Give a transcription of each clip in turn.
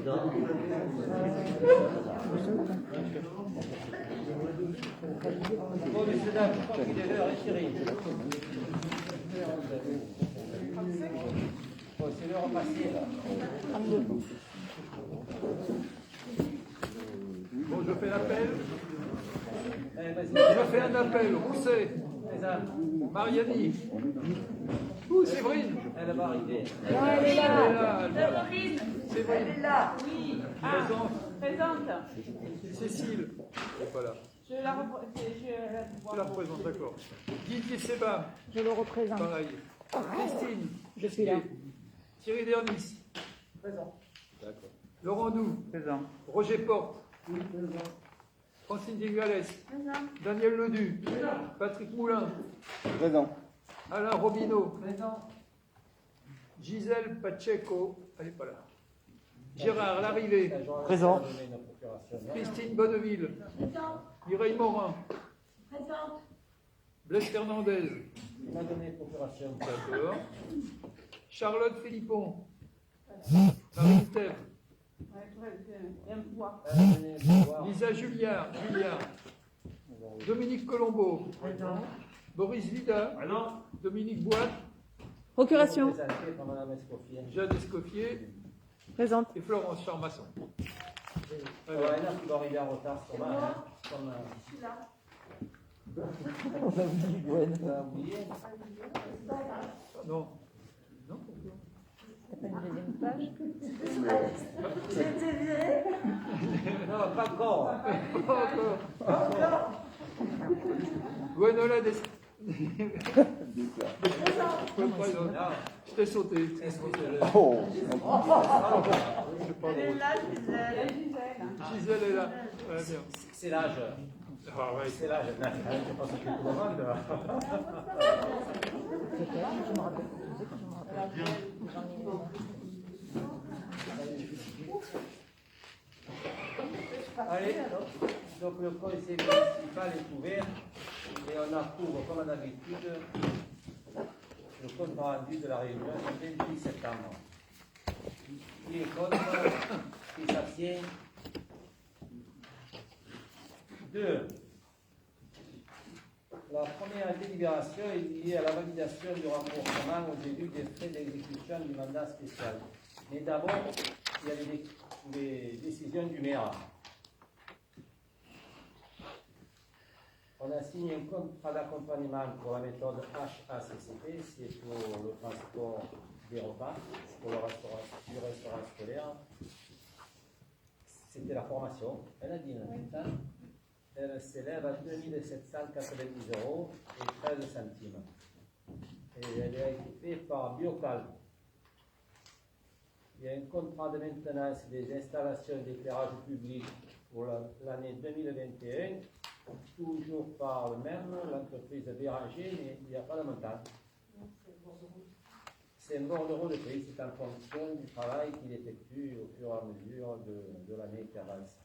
Président. Bon, messieurs, dames, je crois qu'il est l'heure, retirez. Bon, c'est l'heure passée, là. Bon, je fais l'appel. Allez, vas-y. Je fais un appel. Où c'est Ça. Mariani. Où Séverine? Elle va arriver. Elle est là. Séverine, Séverine. elle est là. Oui. Présente. Présente. Cécile. Elle est pas là. Je la représente. Tu la représentes, d'accord. Didier Sebam. Je le représente. Pareil. Christine. Je suis là. Thierry Dernis. Présent. D'accord. Laurent Doux. Présent. Roger Porte. Francine Digales. Daniel Ledu. Patrick Moulin. Présent. Alain Robineau. Présent. Gisèle Pacheco. Elle n'est pas là. Gérard Larrivé. Présent. Christine Bonneville. Mireille Morin. Présente. Blaise Fernandez. Il m'a donné procuration. D'accord. Charlotte Philippon. Marie Thèbes. Lisa Julliard. Dominique Colombo. Boris Vida. Dominique Boite. Procuration. Présenté par Madame Escoffier. Jeanne Escoffier. Présente. Et Florence Charmasson. Il y en a qui vont arriver en retard, c'est normal. Hein. Je suis là. On a oublié Gwen. On a oublié. Non. Non, pourquoi? Une deuxième page. J'ai été virée. Non, pas encore. Pas encore. Gwenola Des... Je t'ai sauté. Excusez-le. Oh. C'est pas Elle est drôle. là, Gisèle. Gisèle est là. Ouais, bien. C'est l'âge. Ah ouais. C'est l'âge. Je pense que tout le monde. Je me rappelle. Je sais quand je me rappelle. Allez, donc le conseil municipal est ouvert et on approuve, comme d'habitude, le compte rendu de la réunion du 28 septembre. Qui est contre? Qui s'abstient? 2. La première délibération est liée à la validation du remboursement aux élus des frais d'exécution du mandat spécial. Mais d'abord, il y a les décisions du maire. On a signé un contrat d'accompagnement pour la méthode HACCP, c'est pour le transport des repas, pour le restaurant scolaire. C'était la formation. Elle a dit, elle s'élève à 2 790 € et 13 centimes. Et elle a été faite par Biocal. Il y a un contrat de maintenance des installations d'éclairage public pour l'année 2021, toujours par le même, l'entreprise Béranger, mais il n'y a pas de montant. C'est un bordereau de prix, c'est en fonction du travail qu'il effectue au fur et à mesure de l'année qui avance.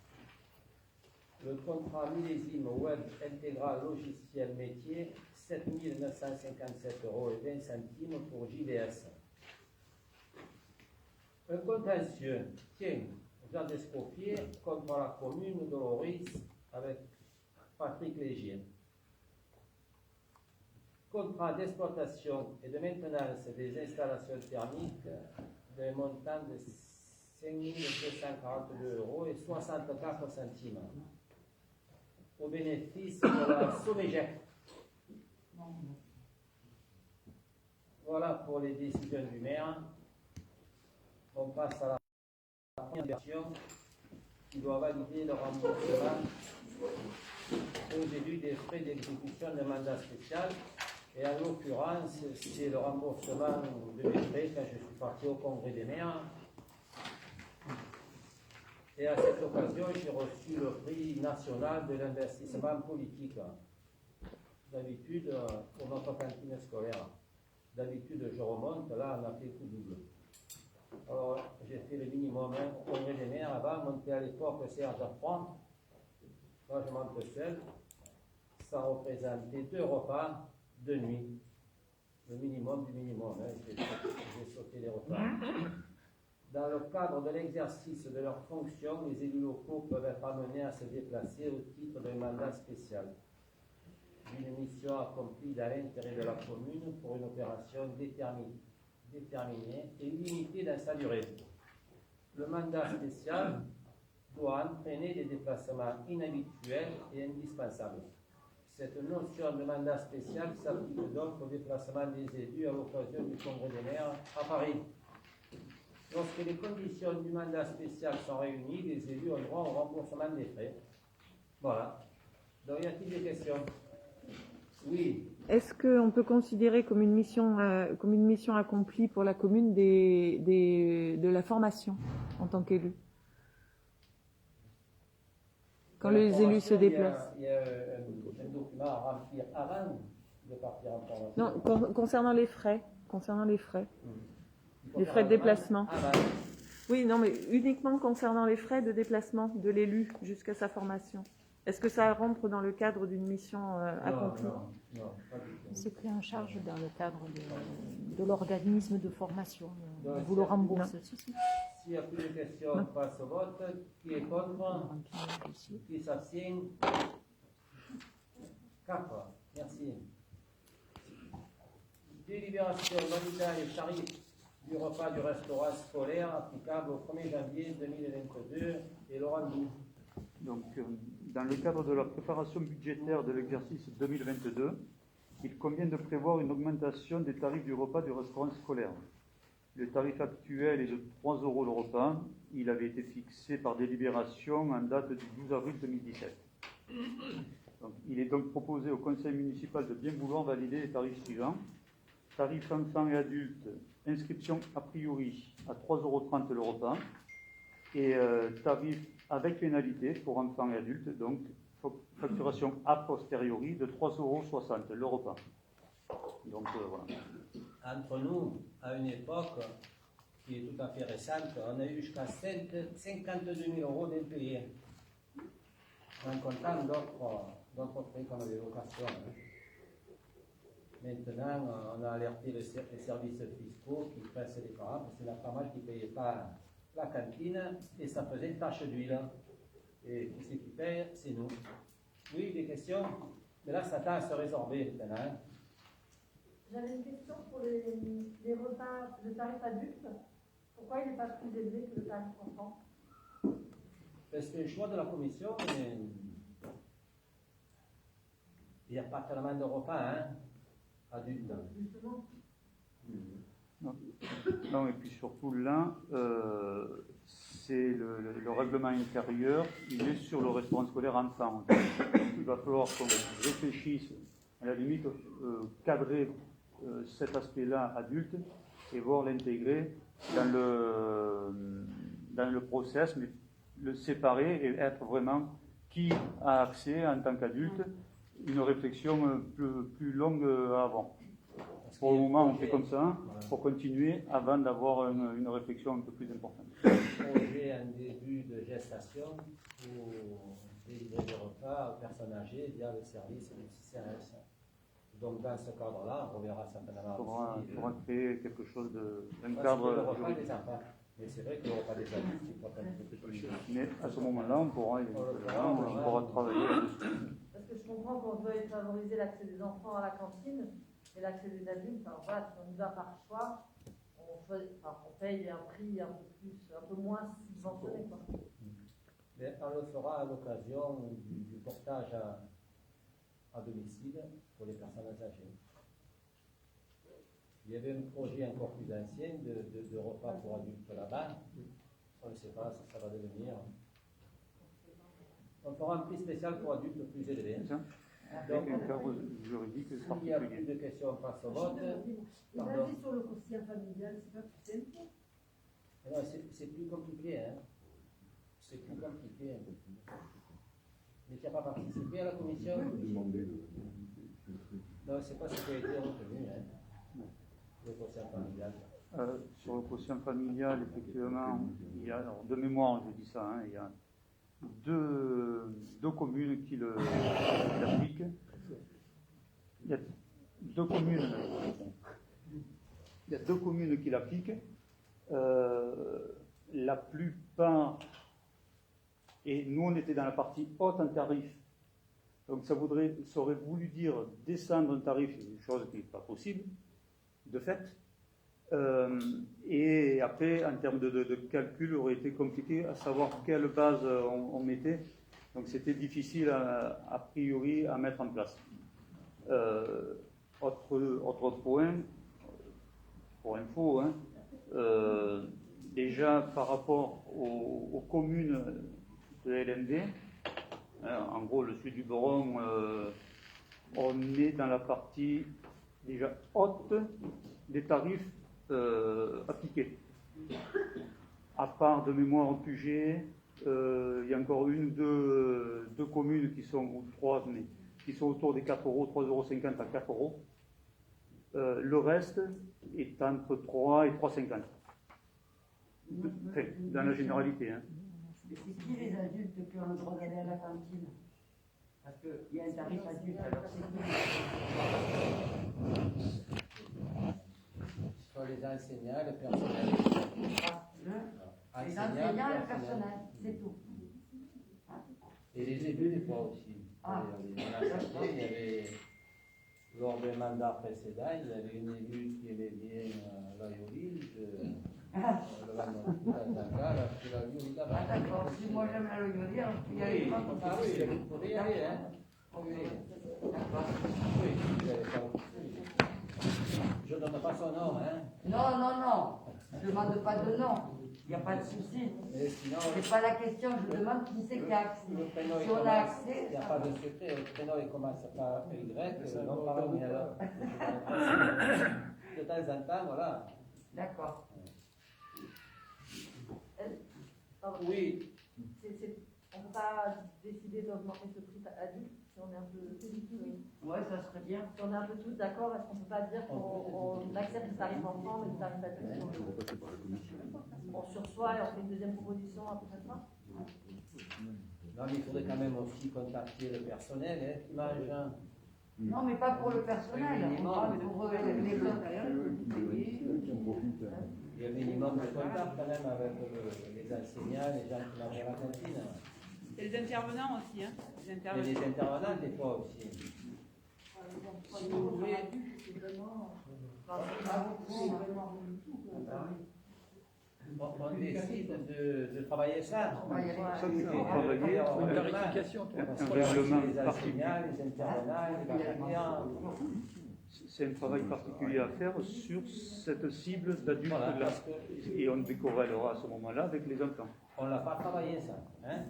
Le contrat millésime web intégral logiciel métier, 7 957 € et 20 centimes pour JDS. Un contentieux, tiens, Jean d'Escoffier contre la commune de Loris avec Patrick Légier. Contrat d'exploitation et de maintenance des installations thermiques d'un montant de 5 242 € et 64 centimes au bénéfice de la Somégec. Voilà pour les décisions du maire. On passe à la première version qui doit valider le remboursement aux élus des frais d'exécution d'un mandat spécial. Et en l'occurrence, c'est le remboursement de mes frais quand je suis parti au congrès des maires. Et à cette occasion, j'ai reçu le prix national de l'investissement politique. D'habitude, pour notre cantine scolaire, d'habitude, je remonte, là, on a fait coup double. Alors, j'ai fait le minimum, hein, au congrès des maires, avant, monter à l'époque Serge Affront. Moi, je monte seul. Ça représentait 2 repas de nuit. Le minimum du minimum. Hein. J'ai sauté les repas. Dans le cadre de l'exercice de leurs fonctions, les élus locaux peuvent être amenés à se déplacer au titre d'un mandat spécial, d'une mission accomplie dans l'intérêt de la commune pour une opération déterminée et limitée dans sa durée. Le mandat spécial doit entraîner des déplacements inhabituels et indispensables. Cette notion de mandat spécial s'applique donc au déplacement des élus à l'occasion du Congrès des maires à Paris. Lorsque les conditions du mandat spécial sont réunies, les élus ont droit au remboursement des frais. Voilà. Donc, y a-t-il des questions? Oui. Est-ce qu'on peut considérer comme une mission accomplie pour la commune de la formation en tant qu'élu? Quand les élus se déplacent. Il y a un document à remplir avant de partir en formation. Non, concernant les frais. Les frais de déplacement. Oui, non, mais uniquement concernant les frais de déplacement de l'élu jusqu'à sa formation. Est-ce que ça rentre dans le cadre d'une mission accomplie? Non, pas du tout. C'est pris en charge dans le cadre de l'organisme de formation. Donc, Vous le remboursez. S'il n'y a plus de questions, on passe au vote. Qui est contre? Qui s'abstient? 4. Merci. Délibération validant les tarifs du repas du restaurant scolaire applicable au 1er janvier 2022 et Laurent Doux. Donc, dans le cadre de la préparation budgétaire de l'exercice 2022, il convient de prévoir une augmentation des tarifs du repas du restaurant scolaire. Le tarif actuel est de 3 € le repas. Il avait été fixé par délibération en date du 12 avril 2017. Donc, il est donc proposé au conseil municipal de bien vouloir valider les tarifs suivants. Tarif enfants et adultes, inscription a priori à 3,30 € le repas. Et tarif avec pénalité pour enfants et adultes, donc facturation a posteriori de 3,60 € le repas. Donc voilà. Entre nous, à une époque qui est tout à fait récente, on a eu jusqu'à 52 000 € d'impayés, en comptant d'autres frais qu'on avait vocation. Maintenant, on a alerté les services fiscaux qui pressent les parents, parce qu'il y en a pas mal qui ne payaient pas la cantine et ça faisait une tache d'huile. Et qui c'est qui paye? C'est nous. Oui, des questions? Mais là, ça tend à se résorber maintenant. J'avais une question pour les repas, le tarif adulte. Pourquoi il n'est pas plus élevé que le tarif enfant? C'est le choix de la commission, mais il n'y a pas tellement de repas, hein, adultes. Justement. Non, et puis surtout là, c'est le règlement intérieur, il est sur le restaurant scolaire enfant. Il va falloir qu'on réfléchisse, à la limite, cadrer cet aspect-là adulte et voir l'intégrer dans le process, mais le séparer et être vraiment qui a accès en tant qu'adulte, une réflexion plus longue avant. Pour le moment, on fait comme ça, pour continuer avant d'avoir une réflexion un peu plus importante. Projet en début de gestation pour délivrer des repas aux personnes âgées via le service du CRS. Donc, dans ce cadre-là, on verra certainement Il faudra créer quelque chose d'un le cadre repas juridique. des enfants. Mais c'est vrai que le repas des adultes, il faut quand même un peu plus cher. Mais à ce moment-là, on pourra travailler là-dessus. Parce que je comprends qu'on doit favoriser l'accès des enfants à la cantine et l'accès des adultes. Alors voilà, si on y va par choix, on paye un prix un peu moins subventionné, quoi. Mais on le fera à l'occasion du portage à domicile pour les personnes âgées. Il y avait un projet encore plus ancien de repas pour adultes là-bas. On ne sait pas si ça va devenir. On fera un prix spécial pour adultes plus élevé. Avec un cadre juridique S'il n'y a plus particulier. de questions, on passe au vote. Et l'avis sur le quotient familial, c'est pas plus simple? Alors, c'est plus compliqué, hein. C'est plus compliqué un peu plus. Mais tu n'as pas participé à la commission? Non, c'est pas ce qui a été retenu, hein. Le quotient familial. Sur le quotient familial, effectivement, il y a, alors, de mémoire, je dis ça, hein, il y a deux communes qui l'appliquent. Il y a deux communes qui l'appliquent. la plupart, et nous on était dans la partie haute en tarif, donc ça aurait voulu dire descendre un tarif, une chose qui n'est pas possible, de fait. Et après, en termes de calcul, aurait été compliqué à savoir quelle base on mettait. Donc c'était difficile a priori à mettre en place. Autre point, pour info, hein, déjà par rapport aux communes de LMD, en gros le sud du Beron, on est dans la partie déjà haute des tarifs appliqués. À part de mémoire au Puget, il y a encore une ou deux communes qui sont, ou trois, mais qui sont autour des 4 euros, 3,50 € à 4 euros. Le reste est entre 3 et 3,50. Enfin, dans la généralité. Hein. Mais c'est qui les adultes qui ont le droit d'aller à la cantine? Parce qu'il y a un tarif adulte, alors c'est qui? Sur les enseignants, le personnel. Les enseignants et le personnel, c'est tout. Et les élus, des fois aussi. Ah. Il y avait, lors des mandats précédents, il y avait une élue qui aimait bien l'Aïoli, le Vandaka, qui l'a vu là-bas. Ah d'accord, si moi j'aime la Loyoli, alors il y a les gens comme ça. Ah oui, vous pouvez y aller, hein. Oui. D'accord. Oui, je ne donne pas son nom, hein. Non, non, non, je ne demande pas de nom, il n'y a pas de souci. C'est pas la question, je demande qui c'est qui a accès. Si on a accès. Il n'y a pas de secret, le prénom il commence par Y, le nom par un alors. De temps en temps, voilà. D'accord. Oui. On ne peut pas décider d'augmenter ce prix adulte si on est un peu. Ouais, ça serait bien. Si on est un peu tous d'accord, est-ce qu'on ne peut pas dire qu'on accepte le tarif enfant mais le tarif adulte on sursoit et on fait une deuxième proposition à peu près ça? Non, mais il faudrait quand même aussi contacter le personnel, hein, qui mange. Non, mais pas pour le personnel, on parle pour les autres. Il y a un minimum de contact quand même avec les enseignants, les gens qui mangent à la cantine. Et les intervenants aussi, hein. Et les intervenants, des fois aussi. Si vous voulez. On décide de travailler ça. Ça, il faut travailler Une tarification. un règlement Les particulier. enseignants, les intervenants, les enseignants. C'est un travail particulier à faire sur cette cible d'adultes Voilà, là. parce que Et on décorrélera à ce moment-là avec les enfants. on ne l'a pas travaillé ça. Hein?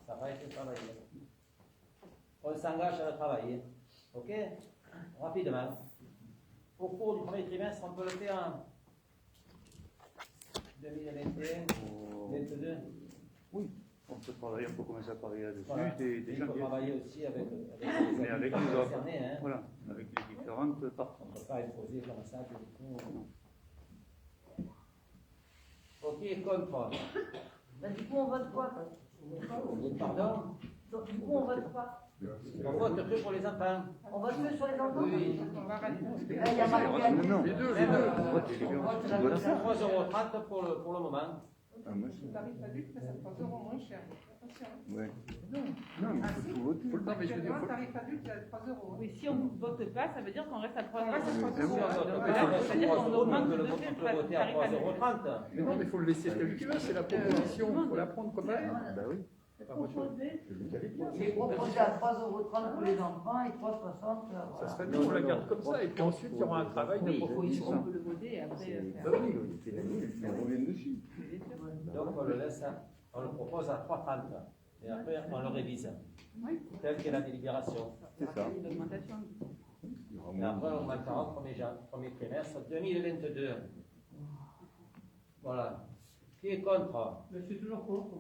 Ça va être travaillé. On s'engage à le travailler. Ok? Rapidement. Au cours du premier trimestre, on peut le faire en 2021 ou 2022. Oui, on peut travailler, on peut commencer à travailler là-dessus. Voilà. Des Il gens faut qui- travailler aussi avec mais avec les autres. concernés. Hein? Voilà, avec les différentes parties. On ne peut pas imposer comme ça du coup. Ok, contre. Ben, du coup, on vote quoi? Pardon? Donc, du coup, on vote quoi? On vote que pour les enfants. On vote que sur les enfants? Oui. Là, il y a marqué Non, Les deux, Même, les deux. c'est 3,30 € pour le moment. Ah, moi, Le tarif adulte, ça 3 € moins cher. Attention. ouais. Non, mais il faut voter. Non, mais je veux dire, Le tarif adulte, il est à 3 €. Oui, si on ne vote pas, ça veut dire qu'on reste à 3 On reste à 3 €. Si on vote €. pas, C'est-à-dire qu'on augmente on peut de le fait le voter à tarif adulte. 3,30 €. mais non, mais il faut le laisser tel que c'est la proposition, il faut la prendre comme elle est. Bah oui. C'est proposé. Il est proposé à 3,30 € pour les enfants et 3,60 €. Ça Voilà. serait bien, on la garde comme ça, et puis ensuite il y aura un travail de Oui, proposition. on peut le voter et après faire. Bah oui. On revient dessus. Donc on le laisse, on le propose à 3,30 €. Et après on le révise. Telle qu'est la délibération. C'est ça. L'augmentation. Il y aura Et moins après on augmentera au premier trimestre 2022. Voilà. Qui est contre? Je suis toujours contre.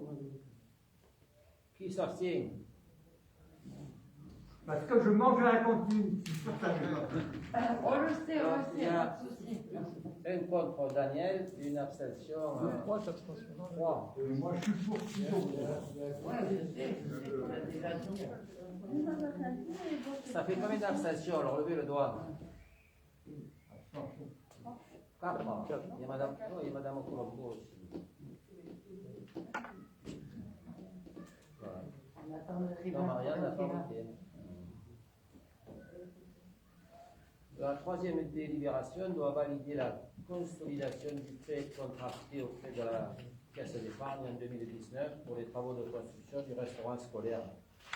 Qui s'abstient? Parce que je mange à la cantine. On le sait, pas de souci. Un contre Daniel, une abstention. 3 abstentions. 3. Moi, je suis pour toujours. Ouais, je sais, on l'a déjà dit. Ça fait combien d'abstentions? Alors levez le doigt. 4. Il y a Madame Colombo aussi. écrivain. Non, Marianne n'a pas voté. La troisième délibération doit valider la consolidation du prêt contracté auprès de la Caisse d'épargne en 2019 pour les travaux de construction du restaurant scolaire.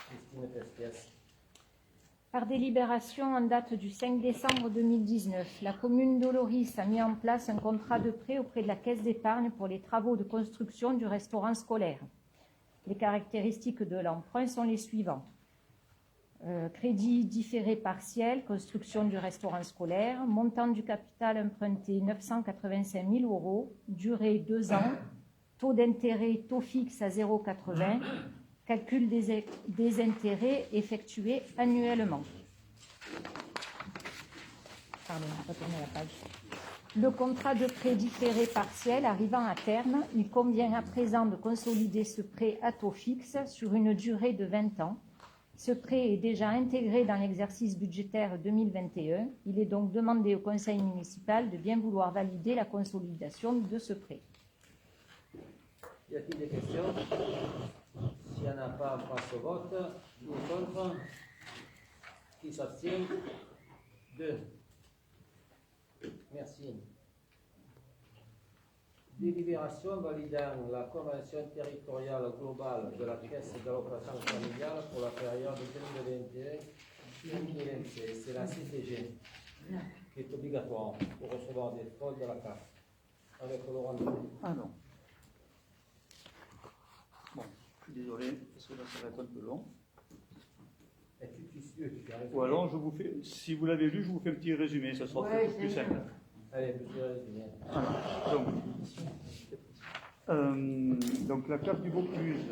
Christine Pesquès. Par délibération en date du 5 décembre 2019, la commune d'Oloris a mis en place un contrat de prêt auprès de la Caisse d'épargne pour les travaux de construction du restaurant scolaire. Les caractéristiques de l'emprunt sont les suivants. Crédit différé partiel, construction du restaurant scolaire, montant du capital emprunté 985 000 €, durée 2 ans, taux d'intérêt, taux fixe à 0,80, calcul des intérêts effectués annuellement. Pardon, on va retourner la page. Le contrat de prêt différé partiel arrivant à terme, il convient à présent de consolider ce prêt à taux fixe sur une durée de 20 ans. Ce prêt est déjà intégré dans l'exercice budgétaire 2021. Il est donc demandé au conseil municipal de bien vouloir valider la consolidation de ce prêt. Y a-t-il des questions? S'il n'y en a pas, on passe au vote. Qui est contre? Qui s'abstient? 2. Merci. Délibération validant la convention territoriale globale de la Caisse d'allocation familiale pour la période 2021-2026. C'est la CTG qui est obligatoire pour recevoir des fonds de la CAF. Avec Laurent. Ah non. Bon, je suis désolé, parce que là ça va être un peu long. Ou alors, je vous fais, si vous l'avez lu, je vous fais un petit résumé, ça sera peut-être plus simple. Allez, petit résumé. Donc la CAF du Vaucluse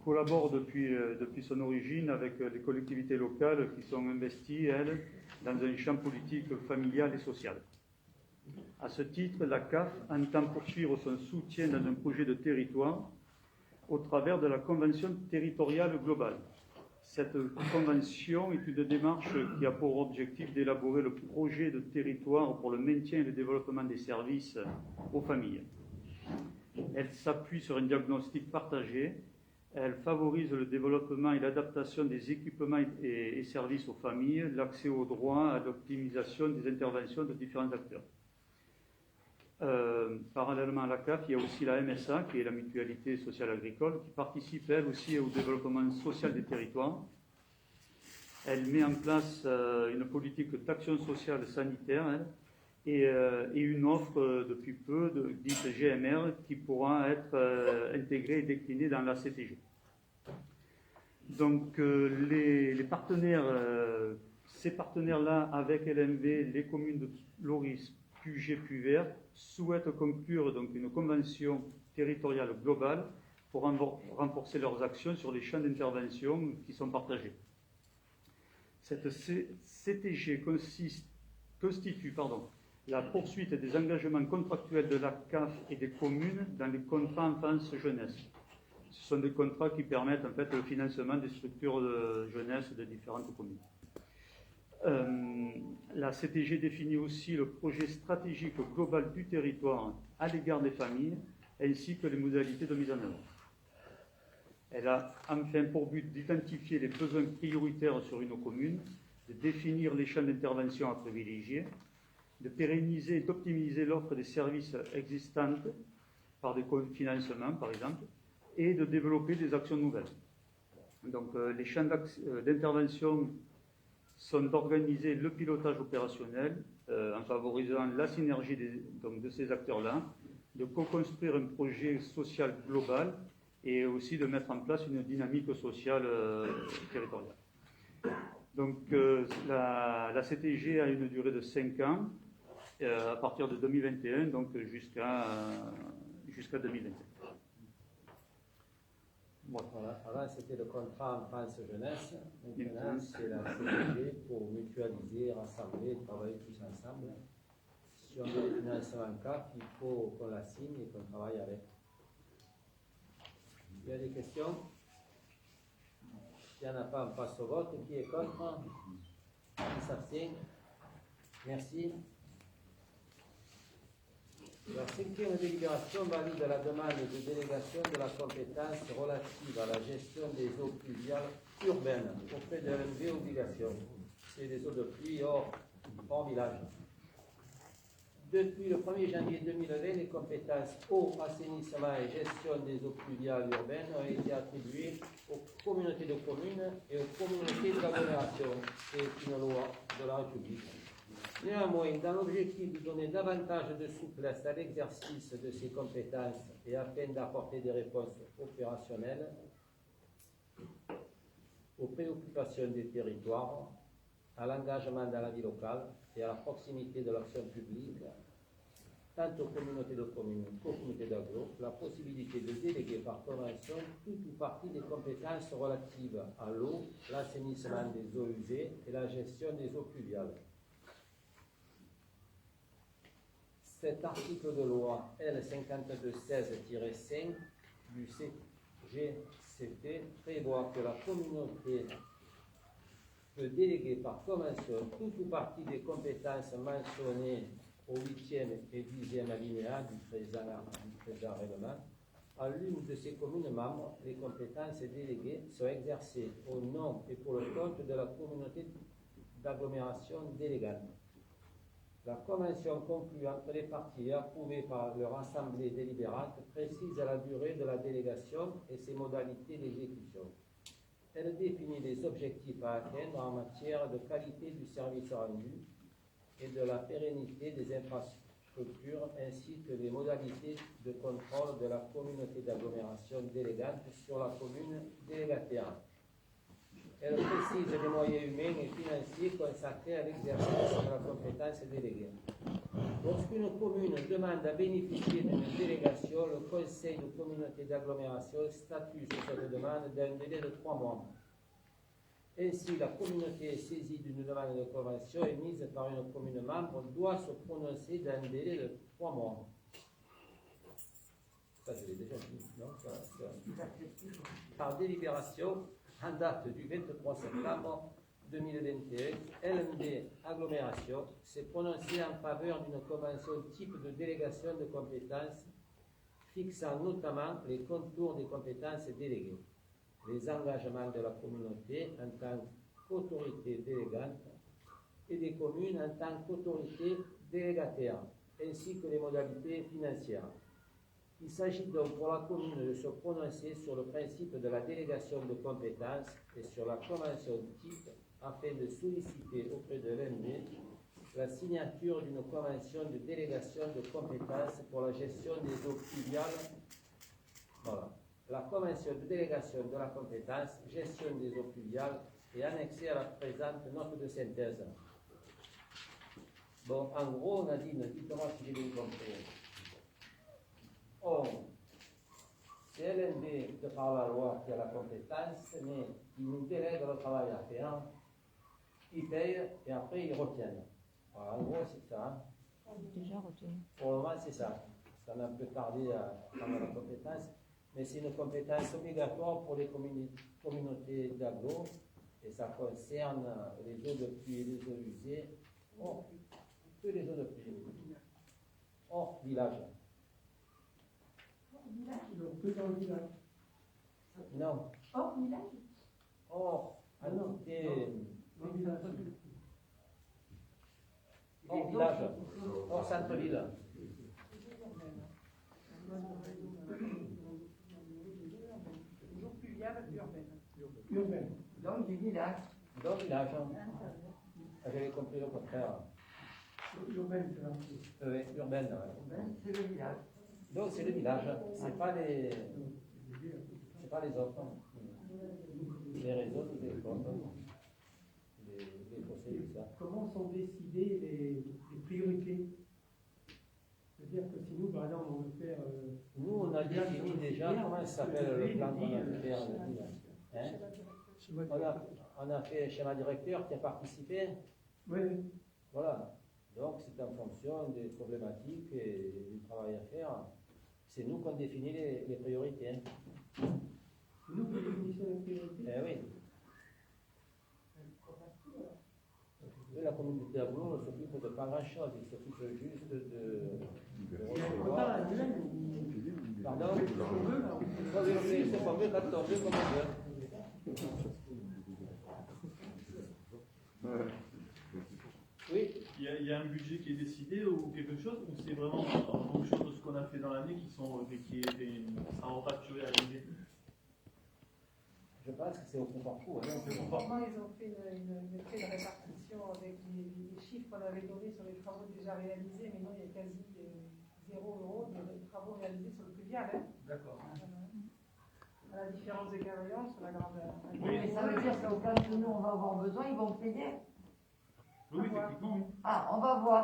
collabore depuis son origine avec les collectivités locales qui sont investies, elles, dans un champ politique familial et social. À ce titre, la CAF entend poursuivre son soutien dans un projet de territoire au travers de la Convention territoriale globale. Cette convention est une démarche qui a pour objectif d'élaborer le projet de territoire pour le maintien et le développement des services aux familles. Elle s'appuie sur un diagnostic partagé, elle favorise le développement et l'adaptation des équipements et services aux familles, l'accès aux droits, à l'optimisation des interventions de différents acteurs. Parallèlement à la CAF, il y a aussi la MSA, qui est la Mutualité sociale agricole, qui participe elle aussi au développement social des territoires. Elle met en place une politique d'action sociale sanitaire et une offre depuis peu dite GMR qui pourra être intégrée et déclinée dans la CTG. Donc les partenaires, ces partenaires-là, avec LMV, les communes de Loris, Puget, Puvert, souhaitent conclure donc une convention territoriale globale pour renforcer leurs actions sur les champs d'intervention qui sont partagés. Cette CTG constitue la poursuite des engagements contractuels de la CAF et des communes dans les contrats enfance-jeunesse. Ce sont des contrats qui permettent en fait le financement des structures de jeunesse de différentes communes. La CTG définit aussi le projet stratégique global du territoire à l'égard des familles, ainsi que les modalités de mise en œuvre. Elle a enfin pour but d'identifier les besoins prioritaires sur une commune, de définir les champs d'intervention à privilégier, de pérenniser et d'optimiser l'offre des services existantes par des cofinancements, par exemple, et de développer des actions nouvelles. Donc, les champs d'intervention sont d'organiser le pilotage opérationnel en favorisant la synergie de ces acteurs-là, de co-construire un projet social global et aussi de mettre en place une dynamique sociale territoriale. Donc la CTG a une durée de 5 ans à partir de 2021, donc jusqu'à 2025. Voilà. Avant, c'était le contrat enfance-jeunesse. Maintenant, c'est la CTG pour mutualiser, rassembler, travailler tous ensemble. Si on veut les financements en CAF, il faut qu'on la signe et qu'on travaille avec. Il y a des questions? S'il n'y en a pas, on passe au vote. Qui est contre? Qui s'abstient? Merci. La cinquième délibération valide la demande de délégation de la compétence relative à la gestion des eaux pluviales urbaines auprès de l'NV Obligation. C'est des eaux de pluie hors village. Depuis le 1er janvier 2020, les compétences eau, assainissement et gestion des eaux pluviales urbaines ont été attribuées aux communautés de communes et aux communautés d'agglomération. C'est une loi de la République. Néanmoins, dans l'objectif de donner davantage de souplesse à l'exercice de ces compétences et afin d'apporter des réponses opérationnelles aux préoccupations des territoires, à l'engagement dans la vie locale et à la proximité de l'action publique, tant aux communautés de communes qu'aux communautés d'agglo, la possibilité de déléguer par convention tout ou partie des compétences relatives à l'eau, l'assainissement des eaux usées et la gestion des eaux pluviales. Cet article de loi L5216-5 du CGCT prévoit que la communauté peut déléguer par convention tout ou partie des compétences mentionnées au 8e et 10e alinéa du présent règlement. À l'une de ces communes membres, les compétences déléguées sont exercées au nom et pour le compte de la communauté d'agglomération délégante. La convention conclue entre les parties et approuvée par leur assemblée délibérante précise la durée de la délégation et ses modalités d'exécution. Elle définit les objectifs à atteindre en matière de qualité du service rendu et de la pérennité des infrastructures ainsi que les modalités de contrôle de la communauté d'agglomération délégante sur la commune délégataire. Elle précise les moyens humains et financiers consacrés à l'exercice de la compétence déléguée. Lorsqu'une commune demande à bénéficier d'une délégation, le conseil de communauté d'agglomération statue sur cette demande d'un délai de 3 mois. Ainsi, la communauté saisie d'une demande de convention émise par une commune membre doit se prononcer d'un délai de 3 mois. Ça, je l'ai déjà dit, non? Par délibération, en date du 23 septembre 2021, LMD Agglomération s'est prononcée en faveur d'une convention type de délégation de compétences fixant notamment les contours des compétences déléguées, les engagements de la communauté en tant qu'autorité délégante et des communes en tant qu'autorité délégataire, ainsi que les modalités financières. Il s'agit donc pour la commune de se prononcer sur le principe de la délégation de compétences et sur la convention type afin de solliciter auprès de l'NV la signature d'une convention de délégation de compétences pour la gestion des eaux pluviales. Voilà. La convention de délégation de la compétence, gestion des eaux pluviales est annexée à la présente note de synthèse. Bon, en gros, Nadine, dites-moi si j'ai bien compris. C'est LNV de par la loi qui a la compétence, mais il nous délègue le travail à faire, il paye et après il retient. Voilà, en gros, c'est ça. Déjà retenu. Pour le moment, c'est ça. Ça m'a un peu tardé à prendre la compétence, mais c'est une compétence obligatoire pour les communautés d'agglo, et ça concerne les eaux de pluie et les eaux usées, que les eaux de pluie, hors village. Que dans le village. Non. Hors village? Hors entité. Dans le village. Hors village. Hors centre-ville. Eaux pluviales urbaines. Urbaines. Donc du village. Dans le village. J'avais compris le contraire. Urbaine, c'est là. Oui, urbaine. C'est le village. Donc c'est le village, c'est pas les autres. Les réseaux, les écoles, les conseils, tout ça. Comment sont décidées les priorités? C'est-à-dire que si nous, par exemple, on veut faire... Nous, on a défini déjà, comment ça s'appelle le plan qu'on a fait faire on a fait un schéma directeur qui a participé. Oui. Voilà. Donc c'est en fonction des problématiques et du travail à faire. C'est nous qu'on définit les priorités. C'est nous qui définissons les priorités? Eh oui. La communauté d'agglo ne s'occupe de pas grand-chose, il s'occupe juste Pardon? C'est pas mieux d'attendre comme on veut. Oui? Il y a un budget qui est décidé ou quelque chose, ou c'est vraiment en fonction de ce qu'on a fait dans l'année qui sera refacturé à l'année? Je pense que c'est au concours. Normalement, ils ont fait une clé de répartition avec les chiffres qu'on avait donnés sur les travaux déjà réalisés, mais non, il y a quasi 0 € de travaux réalisés sur le pluvial. Hein. D'accord. À la différence des Gaillons sur la grande. Oui, mais ça veut dire qu'au cas où nous on va avoir besoin, ils vont payer. Oui, techniquement, oui. Ah, on va voir.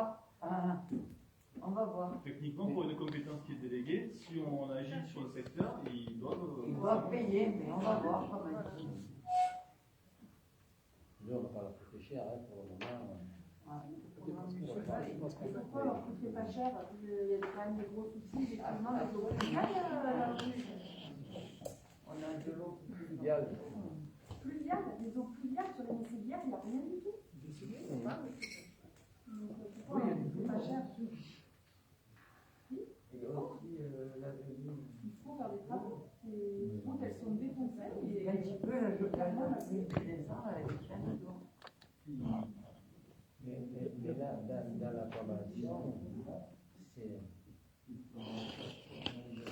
On va voir. Techniquement, pour une compétence qui est déléguée, si on agit sur le secteur, ils doivent payer, mais on va voir quand même. Nous, on va pas leur coûter cher pour le moment. Pourquoi leur coûter pas cher? Il y a quand même des gros soucis, effectivement, avec l'eau pluviale. On a de l'eau pluviale. Pluviale, les eaux pluviales sur les Messilières, il n'y a rien du tout. Pourquoi on ne coûte pas cher? Il y a aussi il faut faire des travaux. Les routes, elles sont défoncées. Un petit peu, je peux les ans, elles tiennent. Mais là, dans la convention, c'est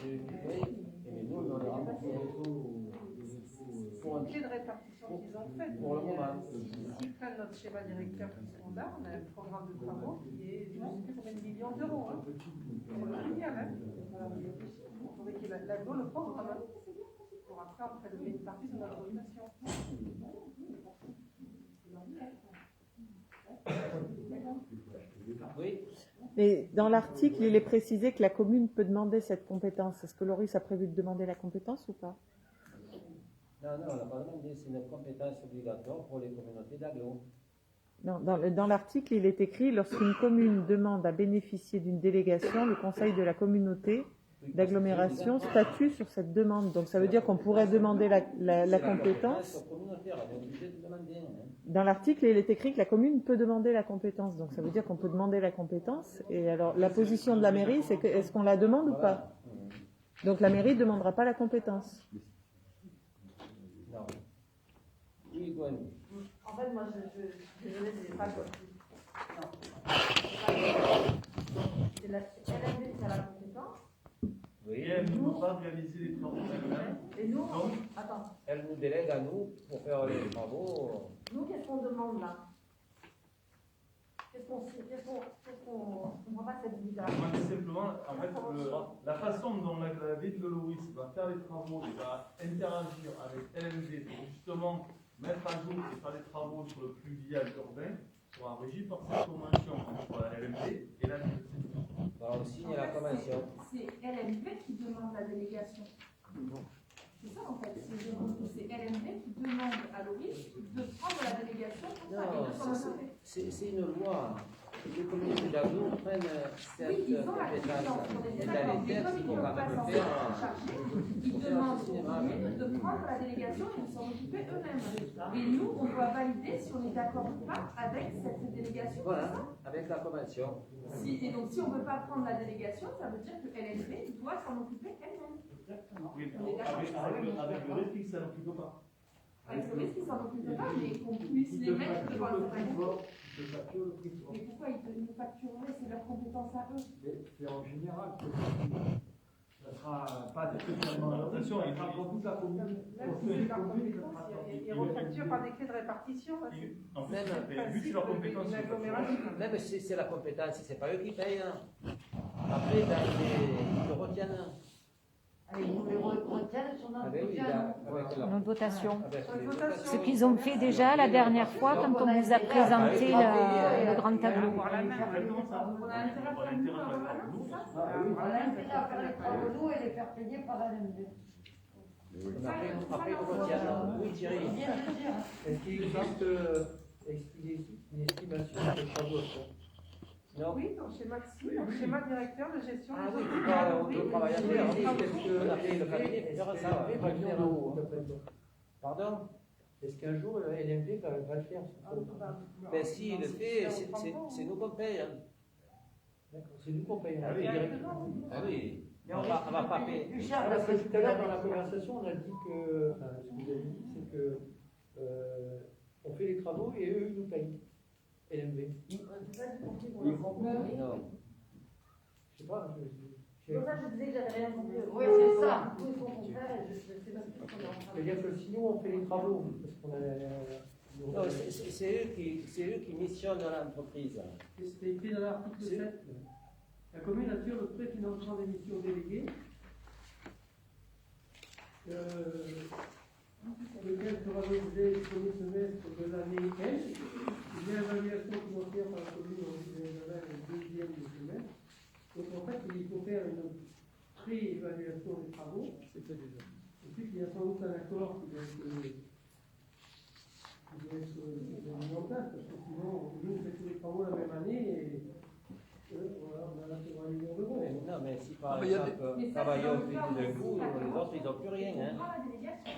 eux qui payent, et nous, on les rembourse. C'est une clé de répartition qu'ils ont faite. Pour le moment. S'ils prennent notre schéma directeur qui sont là, on a un programme de travaux qui est juste pour 1 million d'euros. Hein. Pour le pluvial. Hein. Il faudrait que l'aglo le programme pour après on prélever une partie de notre dotation. Oui. Mais dans l'article, il est précisé que la commune peut demander cette compétence. Est-ce que Loris a prévu de demander la compétence ou pas? Non, on n'a pas demandé, c'est une compétence obligatoire pour les communautés d'agglo. Non, dans l'article, il est écrit « Lorsqu'une commune demande à bénéficier d'une délégation, le conseil de la communauté d'agglomération statue sur cette demande. » Donc ça veut dire qu'on pourrait demander la compétence. Dans l'article, il est écrit que la commune peut demander la compétence. Donc ça veut dire qu'on peut demander la compétence. Et alors la position de la mairie, c'est que est-ce qu'on la demande ou pas? Donc la mairie ne demandera pas la compétence. Non. Oui, Gwen. En fait, moi, je suis désolée, je n'ai pas compris. Non. C'est la LMD qui a la compétence. Oui. Et elle ne peut pas réaliser les travaux elle-même. Et nous, Donc, attends. Elle nous délègue à nous pour faire les travaux. Nous, qu'est-ce qu'on demande là? Qu'est-ce qu'on comprend pas cette délibération? moi, simplement, en fait, la façon dont la ville de Loris va faire les travaux et va interagir avec LMD pour justement mettre à jour et faire des travaux sur le pluvial urbain sera régi par cette convention entre la LMD et la ville. On signe la convention. C'est LMD qui demande la délégation. C'est ça en fait. C'est LMD qui demande à Loris de prendre la délégation pour ça. Non, c'est une loi. Les communautés d'agglo prennent cette compétence. Et dans les textes, il faut quand même le faire. Ils demandent aux communes de prendre la délégation et de s'en occuper eux-mêmes. Et nous, on doit valider si on est d'accord ou pas avec cette délégation. Voilà, avec la convention. Et donc, si on ne veut pas prendre la délégation, ça veut dire que LMD doit s'en occuper elle-même. Oui, avec le risque que ça n'occupe pas. Avec le risque qu'ils s'en occupent pas, mais qu'on puisse les mettre devant le travail. Mais pourquoi ils nous factureraient? C'est leur compétence à eux. C'est en général. Ça ne sera pas spécialement Attention, il sera pour toute la commune. C'est leur compétence. Ils refacturent par des clés de répartition. En fait, vu que c'est leur compétence, Même si c'est la compétence, c'est pas eux qui payent. Après, ils le retiennent. Ils nous les retiennent sur notre budget. Nos dotations. Ce Ce qu'ils ont fait déjà la dernière fois quand on vous a présenté le grand tableau. On a intérêt à faire les travaux nous et les faire payer par la LMD. Après, ils retiennent. Oui, Thierry. Est-ce qu'il existe une estimation de travaux? Non. Oui, dans le schéma directeur de gestion. Ah oui, on travaille à faire. On a fait le cabinet pour faire ça. Pardon? Est-ce qu'un jour, LMD va le faire? Ben si, il le fait, c'est nous qu'on paye. D'accord, c'est nous qu'on paye. Ah oui, ah oui. On va pas payer. Plus cher, Parce parce que que tout à l'heure dans la conversation, on a dit que, enfin, ce que vous avez dit, c'est que on fait les travaux et eux, ils nous payent. LMV. C'est ça que j'ai compris pour le fond. Non. Je sais pas. C'est pour ça que je disais que j'avais rien compris. Oui, c'est ça. Du coup, ils font contraire et je sais même plus ce qu'on est en train de C'est-à-dire que si nous, on fait les travaux, parce qu'on a... Non, c'est eux qui missionnent dans l'entreprise. C'était écrit dans l'article 7. La commune assure le préfinancement des missions déléguées, lequel sera réalisé le premier semestre de l'année N. Il y a évaluation financière par la commune en vue de le deuxième semestre. Donc en fait, il faut faire une pré-évaluation des travaux. Et puis il y a sans doute un accord qui doit être mis en place, parce que sinon, nous, on fait tous les travaux la même année et voilà, on a là 120 millions d'euros. Non, mais si par exemple, travailleurs fait d'un coup, les autres, ils n'ont plus rien. Hein. La délégation.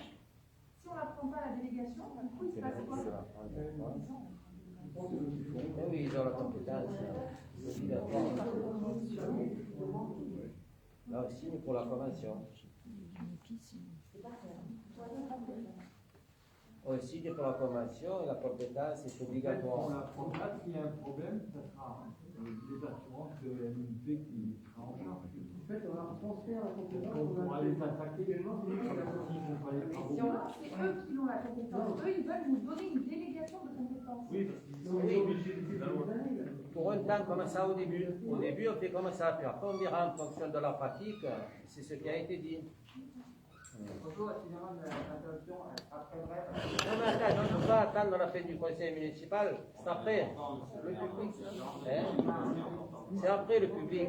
Si on n'apprend pas la délégation, du coup, il se passe quoi? Oui, ils ont la compétence. C'est obligatoire. Là aussi, mais pour la convention. Aussi, pour la convention, la compétence est obligatoire. On l'apprend pas, s'il y a un problème, ça sera les assurances de l'MP qui sera en charge. En fait, on transfère la compétence. On pourra les attaquer les gens, c'est eux qui font pas les travaux. C'est eux qui ont la compétence. Eux, ils veulent nous donner une délégation de compétences. Oui, parce qu'ils sont obligés de dire la loi. Pour un temps, comme ça au début. Au début, on fait comme ça, puis après, on verra en fonction de la pratique. C'est ce qui a été dit. Bonjour, excusez-moi de l'interruption. Après bref. Non, mais attends, on ne peut pas attendre la fin du conseil municipal. C'est après. Le public. Hein? C'est après le public.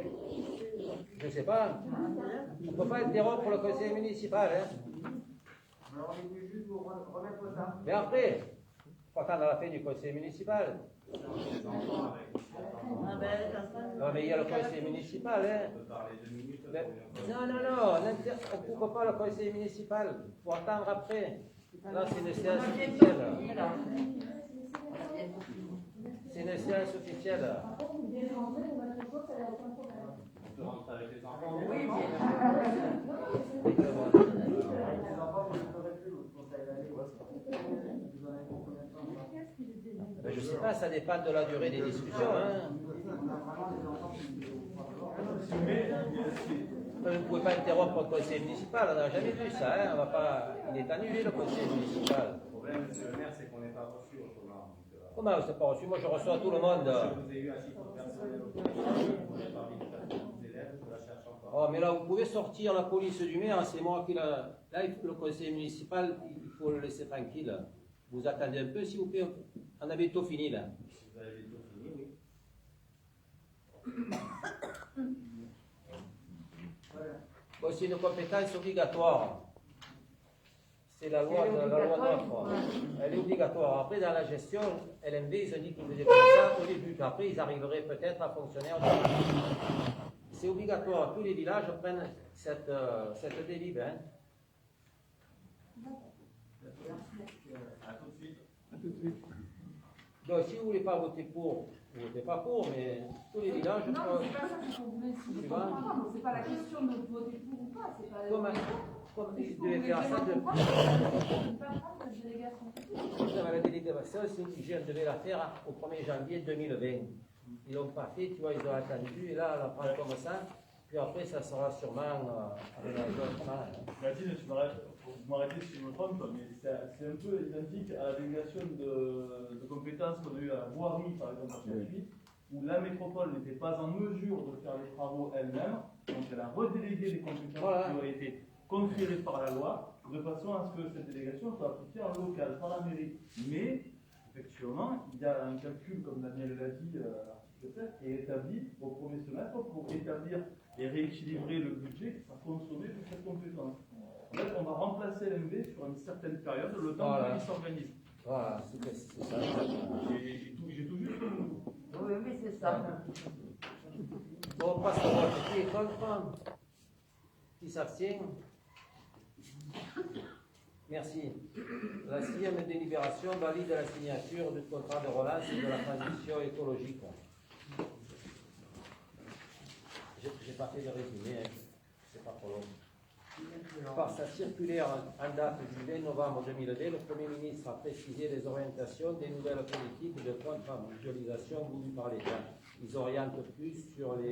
Je ne sais pas. On ne peut pas interrompre le conseil municipal. Hein? Alors, on est venu juste vous remettre ça. Mais après, il faut attendre la fin du conseil municipal. Non, mais il y a le conseil municipal. Hein? Non, on ne coupe pas le conseil municipal. Il faut attendre après. Là, c'est une séance officielle. C'est une séance officielle. Je ne sais pas, ça dépend de la durée des discussions. Hein. Vous ne pouvez pas interrompre le conseil municipal, on n'a jamais vu ça. Hein. On va pas... Il est annulé le conseil municipal. Le problème, monsieur le maire, c'est qu'on n'est pas reçu autrement. Comment on ne s'est pas reçu? Moi, je reçois tout le monde. Je vous ai eu un titre personnel au téléphone, vous avez parlé des élèves, je la cherche encore. Oh, mais là, vous pouvez sortir la police du maire, c'est moi qui l'a. Là, le conseil municipal, il faut le laisser tranquille. Vous attendez un peu, s'il vous plaît. On a bientôt fini, là. Vous avez bientôt fini, oui. Bon, c'est une compétence obligatoire. C'est la loi de l'offre. Elle est obligatoire. Après, dans la gestion, LMB, ils ont dit qu'ils faisaient comme ça au début. Après, ils arriveraient peut-être à fonctionner autrement. C'est obligatoire. Tous les villages prennent cette délibère. Hein. À tout de suite. À tout de suite. Donc, si vous ne voulez pas voter pour, vous ne votez pas pour, mais tous les villages. Non, mais c'est pas ça qu'il faut voulez. Si je comprends pas, c'est pas la question de voter pour ou pas. C'est pas. Comme ils devaient faire ça de. La délégation, on devait la faire au 1er janvier 2020. Ils l'ont pas fait, tu vois, ils ont attendu, et là, on la prend comme ça, puis après, ça sera sûrement aménagé autrement. Mathilde, vous m'arrêtez si je me trompe, mais c'est un peu identique à la délégation de compétences qu'on a eu à la voirie, par exemple, à Chapuis, où la métropole n'était pas en mesure de faire les travaux elle-même, donc elle a redélégué les compétences qui ont été conférées par la loi, de façon à ce que cette délégation soit appliquée en local, par la mairie. Mais, effectivement, il y a un calcul, comme Daniel l'a dit, l'article 7, qui est établi au premier semestre pour établir et rééquilibrer le budget qui sera consommé pour cette compétence. En fait, on va remplacer l'MB sur une certaine période, le temps qu'il s'organise. Voilà, c'est ça. J'ai tout juste. Oui, c'est ça. Bon, on passe au vote. Qui est contre? Qui s'abstient? Merci. La 6e délibération valide la signature du contrat de relance et de la transition écologique. n'ai pas fait de résumé, hein. C'est pas trop long. Par sa circulaire en date du 20 novembre 2020, le Premier ministre a précisé les orientations des nouvelles politiques de contractualisation voulues par l'État. Ils orientent plus sur la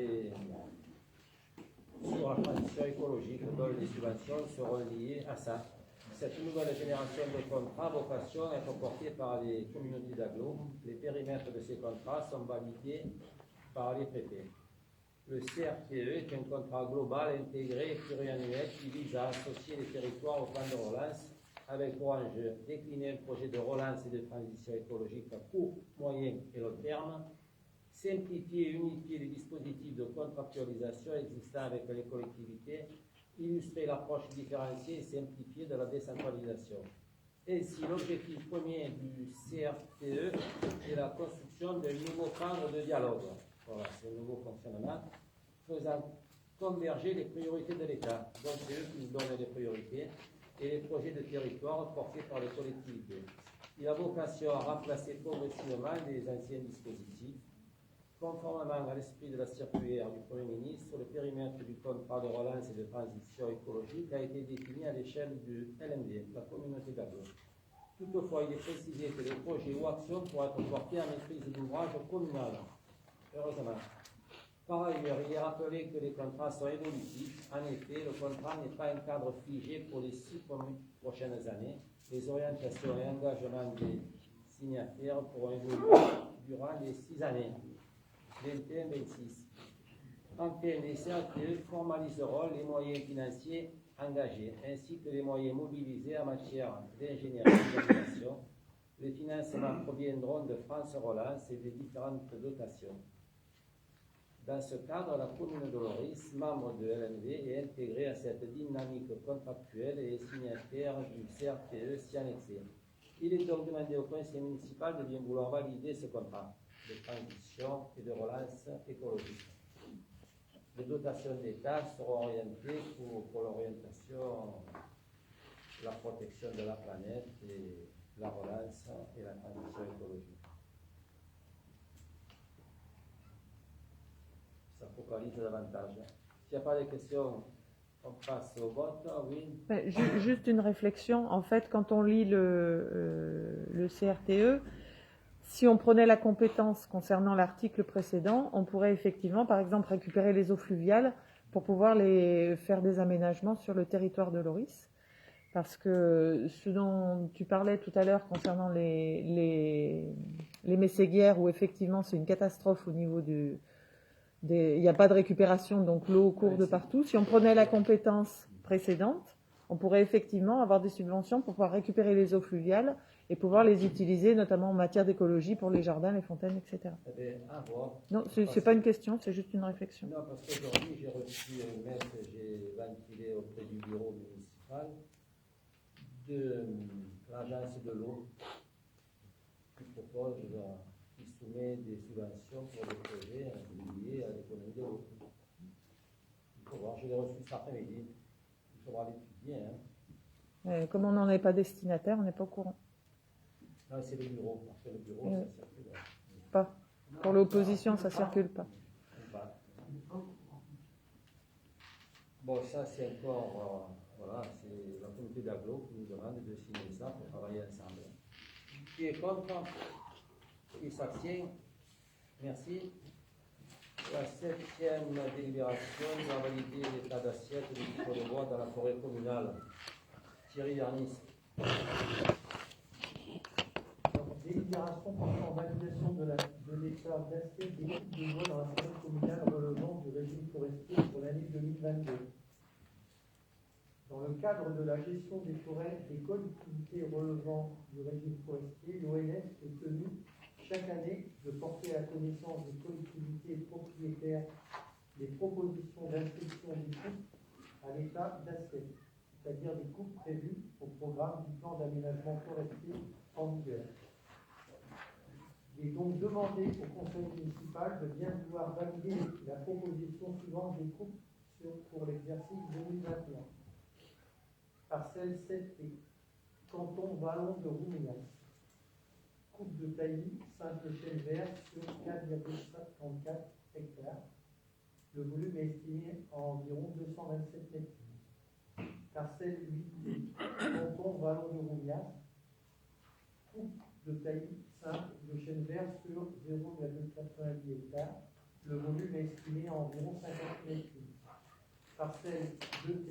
transition écologique, dont les subventions seront liées à ça. Cette nouvelle génération de contrats a vocation à être portée par les communautés d'agglo. Les périmètres de ces contrats sont validés par les préfets. Le CRTE est un contrat global, intégré et pluriannuel qui vise à associer les territoires au plan de relance avec pour enjeu décliner un projet de relance et de transition écologique à court, moyen et long terme, simplifier et unifier les dispositifs de contractualisation existants avec les collectivités, illustrer l'approche différenciée et simplifiée de la décentralisation. Ainsi, l'objectif premier du CRTE est la construction d'un nouveau cadre de dialogue. Voilà, c'est un nouveau fonctionnement, faisant converger les priorités de l'État. Donc, c'est eux qui nous donnent les priorités et les projets de territoire portés par les collectivités. Il a vocation à remplacer progressivement les anciens dispositifs. Conformément à l'esprit de la circulaire du Premier ministre, le périmètre du contrat de relance et de transition écologique a été défini à l'échelle du LMD, la communauté d'agglo. Toutefois, il est précisé que les projets ou actions pourraient être portés en maîtrise d'ouvrage communal. Heureusement. Par ailleurs, il est rappelé que les contrats sont évolutifs. En effet, le contrat n'est pas un cadre figé pour les 6 prochaines années. Les orientations et engagements des signataires pourront évoluer durant les 6 années, 21-26. Enfin, les CRTE formaliseront les moyens financiers engagés, ainsi que les moyens mobilisés en matière d'ingénierie et d'organisation. Les financements proviendront de France Relance et des différentes dotations. Dans ce cadre, la commune de Loris, membre de LNV, est intégrée à cette dynamique contractuelle et est signataire du CRTE s'y annexer. Il est donc demandé au conseil municipal de bien vouloir valider ce contrat de transition et de relance écologique. Les dotations d'État seront orientées pour l'orientation, la protection de la planète et la relance et la transition écologique. Ça focalise davantage. S'il n'y a pas de questions, on passe au vote. Oui. Juste une réflexion. En fait, quand on lit le CRTE, si on prenait la compétence concernant l'article précédent, on pourrait effectivement, par exemple, récupérer les eaux fluviales pour pouvoir faire des aménagements sur le territoire de Loris. Parce que ce dont tu parlais tout à l'heure concernant les Mességuières, où effectivement c'est une catastrophe au niveau il n'y a pas de récupération, donc l'eau court de partout. Si on prenait la compétence précédente, on pourrait effectivement avoir des subventions pour pouvoir récupérer les eaux fluviales et pouvoir les utiliser, notamment en matière d'écologie pour les jardins, les fontaines, etc. Non, c'est pas une question, c'est juste une réflexion. Non, parce qu'aujourd'hui, j'ai reçu un mail que j'ai ventilé auprès du bureau municipal de l'agence de l'eau qui propose, qui soumet des subventions pour des projets liés à l'économie de l'eau. Il faut voir, je l'ai reçu cet après-midi. Il faudra l'étudier. Hein. Comme on n'en est pas destinataire, on n'est pas au courant. Non, c'est le bureau. Parce que le bureau, ça circule. Pas. Pour l'opposition, ça ne circule pas. Bon, ça, c'est encore. Voilà, c'est la communauté d'agglo qui nous demande de signer ça pour travailler ensemble. Qui est contre? Qui s'abstient? Merci. La 7e délibération doit valider l'état d'assiette du titre de bois dans la forêt communale. Thierry Arnis. Délibération portant validation de l'état d'assiette des titres de bois dans la forêt communale relevant du régime forestier pour l'année 2022. Dans le cadre de la gestion des forêts des collectivités relevant du régime forestier, l'ONF est tenu chaque année de porter à la connaissance des collectivités propriétaires des propositions d'inscription des coupes à l'état d'assiette, c'est-à-dire des coupes prévues au programme du plan d'aménagement forestier en vigueur. Il est donc demandé au conseil municipal de bien vouloir valider la proposition suivante des coupes pour l'exercice 2021. Parcelle 7 et canton Vallon de Rouméas. Coupe de taillis, simple chêne vert sur 4,54 hectares. Le volume est estimé à environ 227 mètres cubes. Parcelle 8, canton Vallon de Roumias, coupe de taillis simple de chêne vert sur 0,90 hectares. Le volume est estimé à environ 50 mètres cubes. Parcelle 2T,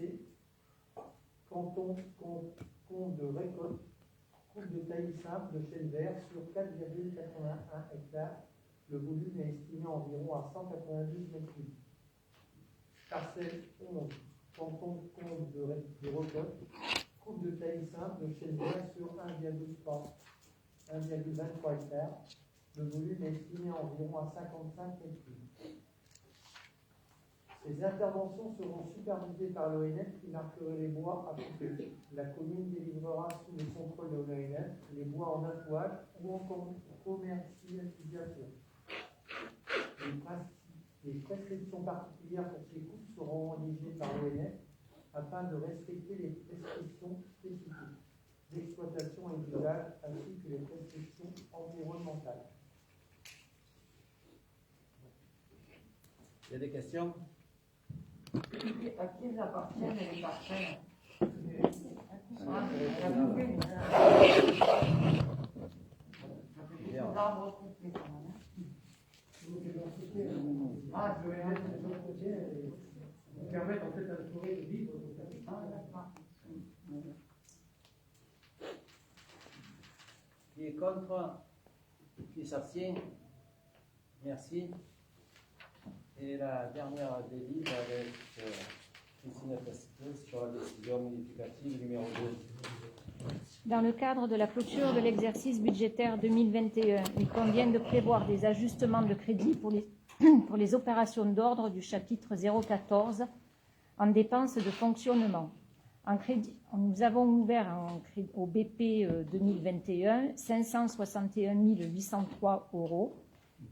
canton compte de récolte, coupe de taillis simple de chêne vert sur 4,81 hectares. Le volume est estimé environ à 192 mètres cubes. Parcelle 11, canton compte de récolte, coupe de taillis simple de chêne vert sur 1,23 hectares. Le volume est estimé environ à 55 mètres cubes. Ces interventions seront supervisées par l'ONF qui marquerait les bois à couper. La commune délivrera sous le contrôle de l'ONF les bois en attouage ou en commercialisation. Les prescriptions particulières pour ces coupes seront rédigées par l'ONF afin de respecter les prescriptions spécifiques d'exploitation et d'usage ainsi que les prescriptions environnementales. Il y a des questions? À qui appartiennent les parcelles? Permettre en fait à la forêt de vivre. Qui est contre? Qui s'abstient? Merci. Et la dernière délire avec Christine Pesquet sur la décision modificative numéro 2. Dans le cadre de la clôture de l'exercice budgétaire 2021, il convient de prévoir des ajustements de crédit pour les opérations d'ordre du chapitre 014 en dépenses de fonctionnement. En crédit, nous avons ouvert au BP 2021 561 803 €.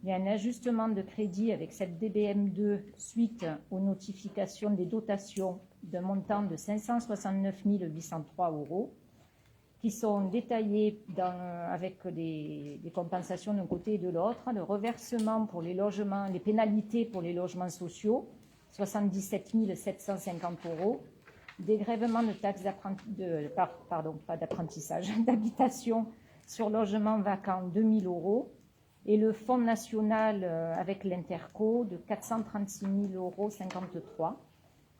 Il y a un ajustement de crédit avec cette DBM2 suite aux notifications des dotations d'un montant de 569 803 € qui sont détaillés avec des compensations d'un côté et de l'autre. Le reversement pour les logements, les pénalités pour les logements sociaux, 77 750 €. Dégrèvement de taxes d'habitation sur logement vacant, 2 000 €. Et le fonds national avec l'Interco de 436 53 €.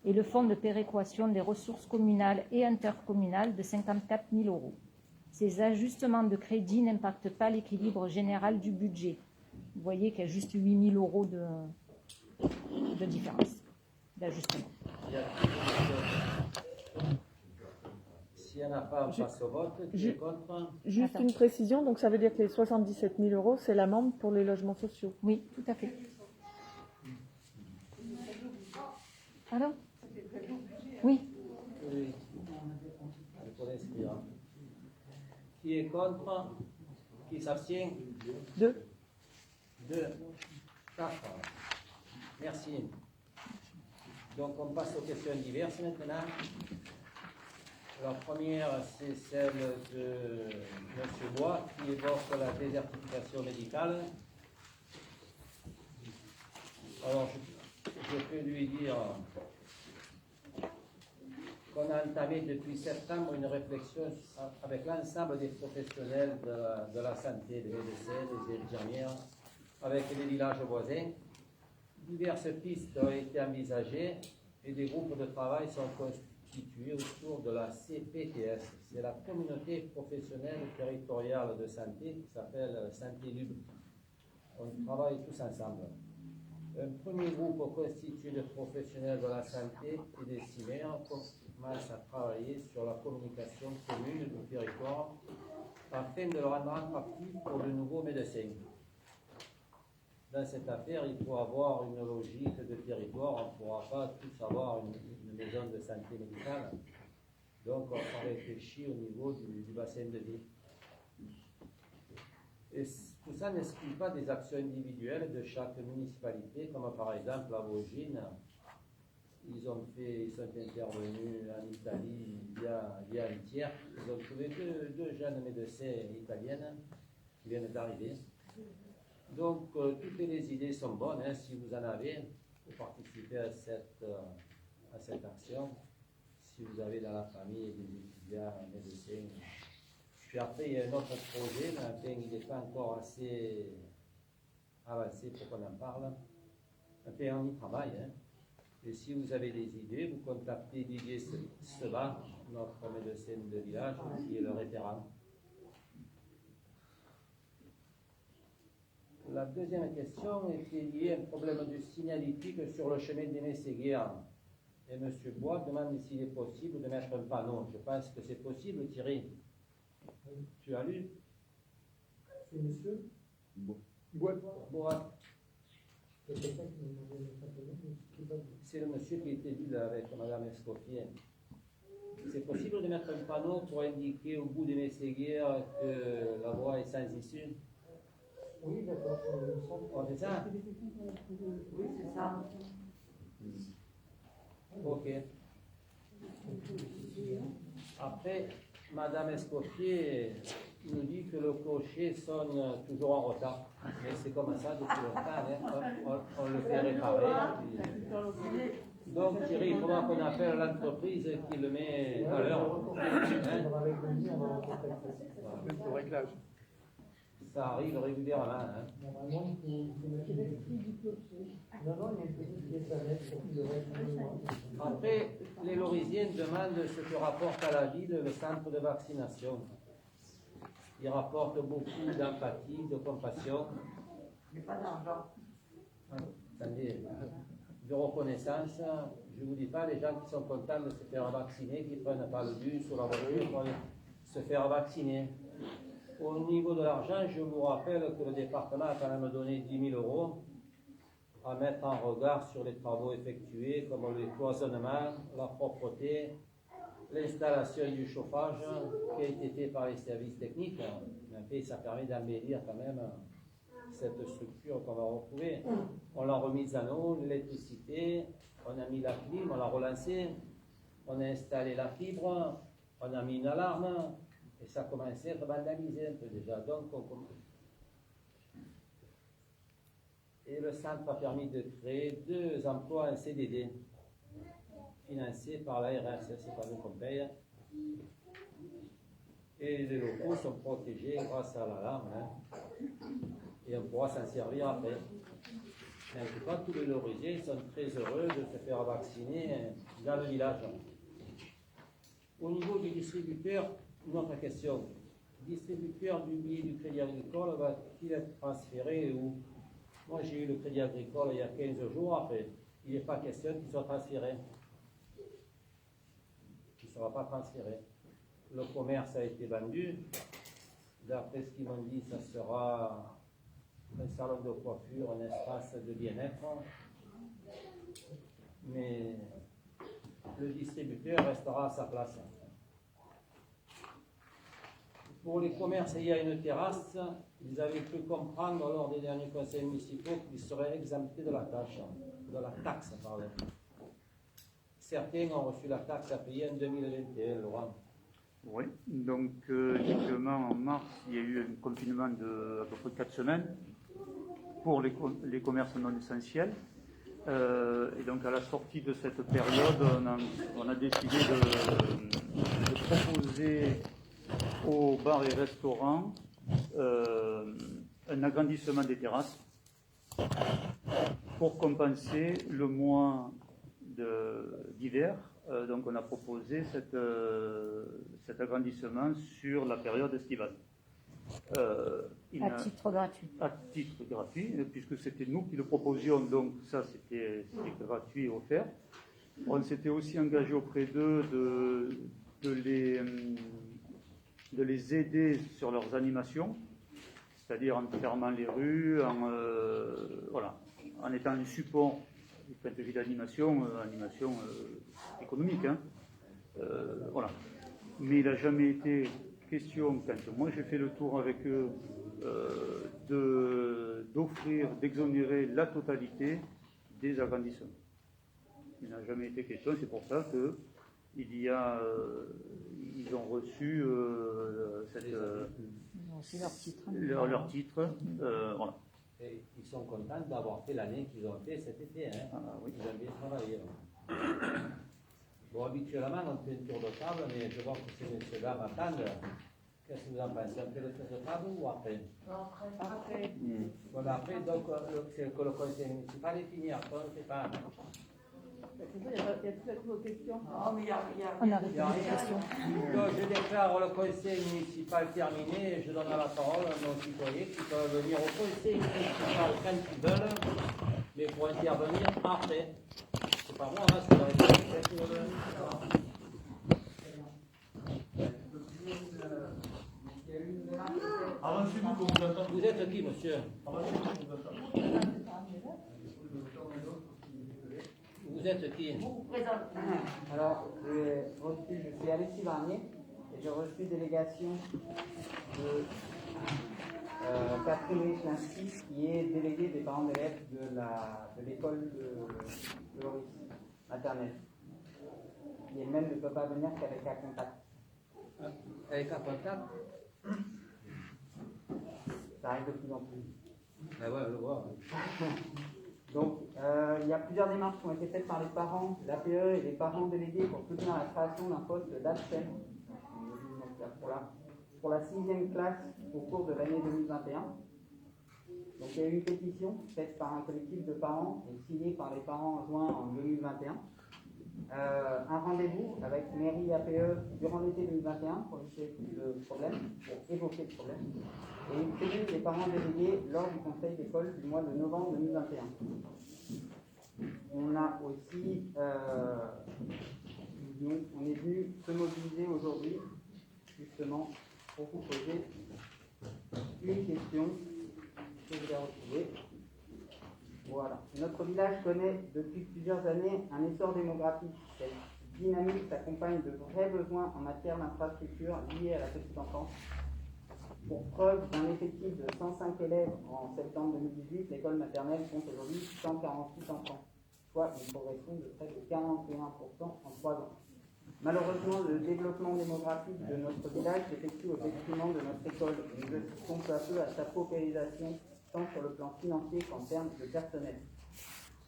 Et le fonds de péréquation des ressources communales et intercommunales de 54 000 €. Ces ajustements de crédit n'impactent pas l'équilibre général du budget. Vous voyez qu'il y a juste 8 000 € de différence, d'ajustement. S'il n'y en a pas, on passe au vote. Qui est contre? Juste une précision, donc ça veut dire que les 77 000 €, c'est l'amende pour les logements sociaux. Oui, tout à fait. Alors? Oui. Oui. Pour l'inscrire. Qui est contre? Qui s'abstient? 2. 4. Merci. Donc on passe aux questions diverses maintenant. La première, c'est celle de M. Bois qui évoque la désertification médicale. Alors, je peux lui dire qu'on a entamé depuis septembre une réflexion avec l'ensemble des professionnels de la santé, les médecins, les infirmières, avec les villages voisins. Diverses pistes ont été envisagées et des groupes de travail sont constitués autour de la CPTS. C'est la communauté professionnelle territoriale de santé qui s'appelle Santé Libre. On travaille tous ensemble. Un premier groupe constitué de professionnels de la santé et des CIMER commence à travailler sur la communication commune du territoire afin de le rendre attractif pour de nouveaux médecins. Dans cette affaire, il faut avoir une logique de territoire. On ne pourra pas tous avoir une maison de santé médicale. Donc, on réfléchit au niveau du bassin de vie. Et tout ça n'exclut pas des actions individuelles de chaque municipalité, comme par exemple à Vosgines. Ils sont intervenus en Italie il y a un tiers. Ils ont trouvé deux jeunes médecins italiennes qui viennent d'arriver. Donc, toutes les idées sont bonnes, hein, si vous en avez. pour participer à cette action, si vous avez dans la famille des étudiants, médecins. Puis après, il y a un autre projet, mais enfin, il n'est pas encore assez avancé pour qu'on en parle. Enfin, on y travaille. Hein. Et si vous avez des idées, vous contactez Didier Seba, notre médecin de village, qui est le référent. La deuxième question était liée à un problème de signalétique sur le chemin d'Aimé-Séguière. Et M. Bois demande s'il est possible de mettre un panneau. Je pense que c'est possible, Thierry. Tu as lu? C'est monsieur Bois. C'est le monsieur qui était vu là avec Mme Escoffier. C'est possible de mettre un panneau pour indiquer au bout d'Aimé-Séguière que la voie est sans issue? Oui, d'accord. On fait ça? Oui, c'est ça. Ok. Après, Madame Escoffier nous dit que le clocher sonne toujours en retard. Mais c'est comme ça depuis longtemps. Hein. On le fait réparer. Donc Thierry, il faudra qu'on appelle l'entreprise qui le met à l'heure. Le réglage. Ça arrive régulièrement. Hein. Normalement, il faut mettre le prix du clocher. Non, il y a une petite pièce à mettre pour qu'il le reste. Après, les Lorisiens demandent ce que rapporte à la ville le centre de vaccination. Il rapporte beaucoup d'empathie, de compassion. Mais pas d'argent. Attendez, de reconnaissance. Je ne vous dis pas les gens qui sont contents de se faire vacciner, qui ne prennent pas le bus ou la voiture pour se faire vacciner. Au niveau de l'argent, je vous rappelle que le département a quand même donné 10 000 € à mettre en regard sur les travaux effectués, comme le cloisonnement, la propreté, l'installation du chauffage qui a été fait par les services techniques. Mais ça permet d'embellir quand même cette structure qu'on va retrouver. On l'a remise à eau, l'électricité, on a mis la clim, on l'a relancée, on a installé la fibre, on a mis une alarme. Et ça a commencé à être vandalisé un peu déjà. Donc, et le centre a permis de créer 2 emplois en CDD, financés par l'ARS, c'est pas nous qu'on paye. Et les locaux sont protégés grâce à l'alarme. Hein. Et on pourra s'en servir après. Mais en tout cas, tous les Lorisiens sont très heureux de se faire vacciner dans le village. Au niveau du distributeur, une autre question. Le distributeur du billet du Crédit Agricole va-t-il être transféré ou... Moi, j'ai eu le Crédit Agricole il y a 15 jours. Après, il n'est pas question qu'il soit transféré. Il ne sera pas transféré. Le commerce a été vendu. D'après ce qu'ils m'ont dit, ça sera un salon de coiffure, un espace de bien-être. Mais le distributeur restera à sa place. Pour les commerces ayant une terrasse, ils avaient pu comprendre lors des derniers conseils municipaux qu'ils seraient exemptés de la taxe. Certains ont reçu la taxe à payer en 2021, Laurent. Oui, donc effectivement en mars, il y a eu un confinement de à peu près 4 semaines pour les commerces non essentiels. Et donc à la sortie de cette période, on a décidé de proposer aux bars et restaurants un agrandissement des terrasses pour compenser le mois d'hiver. Donc on a proposé cet agrandissement sur la période estivale. À titre gratuit. À titre gratuit, puisque c'était nous qui le proposions, donc ça c'était gratuit et offert. On s'était aussi engagé auprès d'eux de les aider sur leurs animations, c'est-à-dire en fermant les rues, en étant un support du point de vue d'animation, économique. Hein. Voilà. Mais il n'a jamais été question, quand moi j'ai fait le tour avec eux, d'exonérer la totalité des agrandissements. Il n'a jamais été question, c'est pour ça que ils ont reçu leur titre. Leur titre, voilà. Et ils sont contents d'avoir fait l'année qu'ils ont fait cet été. Hein. Ils ont bien travaillé. Bon, habituellement, on fait un tour de table, mais je vois que ces messieurs-là m'attendent. Qu'est-ce que vous en pensez? Après le tour de table ou après? Après. Bon, après, donc, c'est que le conseil municipal est fini. Après, on ne fait pas. Il y a peut-être vos questions. Non, mais il y a On a Il y a répondu aux rien. questions. Donc, je déclare le conseil municipal terminé et je donne la parole à nos citoyens qui peuvent venir au conseil municipal quand ils veulent, mais pour intervenir après. C'est pas moi, hein, c'est dans les conseils qui veulent. Avancez-vous qu'on vous entend. Vous êtes qui, monsieur? Avancez-vous qu'on vous entend. Vous êtes qui? Alors, je suis Alexis Barnier et j'ai reçu délégation de Catherine Richlinski, qui est déléguée des parents d'élèves de l'école de Loris, maternelle. Qui elle-même ne peut pas venir qu'avec un contact. Avec un contact? Ça arrive de plus en plus. Ah ouais, je le vois. Donc, il y a plusieurs démarches qui ont été faites par les parents, l'APE et les parents délégués pour soutenir la création d'un poste d'APSEM pour la 6e classe au cours de l'année 2021. Donc, il y a eu une pétition faite par un collectif de parents et signée par les parents en juin en 2021. Un rendez-vous avec mairie APE durant l'été 2021 pour évoquer le problème, et une tribune des parents délégués lors du conseil d'école du mois de novembre 2021. On a aussi, on est venu se mobiliser aujourd'hui justement pour vous poser une question que je vais retrouver. Voilà. Notre village connaît depuis plusieurs années un essor démographique. Cette dynamique s'accompagne de vrais besoins en matière d'infrastructures liées à la petite enfance. Pour preuve d'un effectif de 105 élèves en septembre 2018, l'école maternelle compte aujourd'hui 148 enfants, soit une progression de près de 41% en 3 ans. Malheureusement, le développement démographique de notre village s'effectue au détriment de notre école et nous assistons peu à peu à sa paupérisation, tant sur le plan financier qu'en termes de personnel.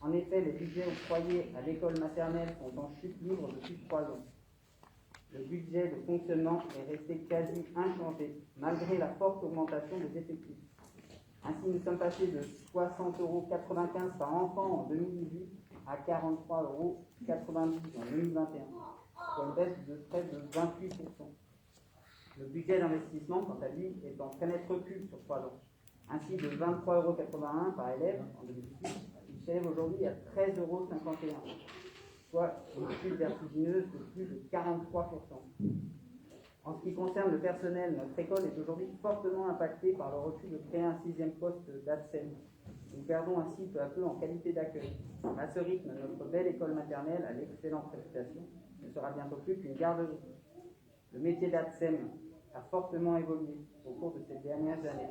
En effet, les budgets octroyés à l'école maternelle sont en chute libre depuis 3 ans. Le budget de fonctionnement est resté quasi inchangé, malgré la forte augmentation des effectifs. Ainsi, nous sommes passés de 60,95 € par enfant en 2018 à 43,90 € en 2021, soit une baisse de près de 28%. Le budget d'investissement, quant à lui, est en très net recul sur 3 ans. Ainsi, de 23,81 € par élève en 2018, il s'élève aujourd'hui à 13,51 €, soit une chute vertigineuse de plus de 43%. En ce qui concerne le personnel, notre école est aujourd'hui fortement impactée par le refus de créer un 6e poste d'APSEM. Nous perdons ainsi peu à peu en qualité d'accueil. À ce rythme, notre belle école maternelle, à l'excellente réputation, ne sera bientôt plus qu'une garderie. Le métier d'APSEM a fortement évolué au cours de ces dernières années.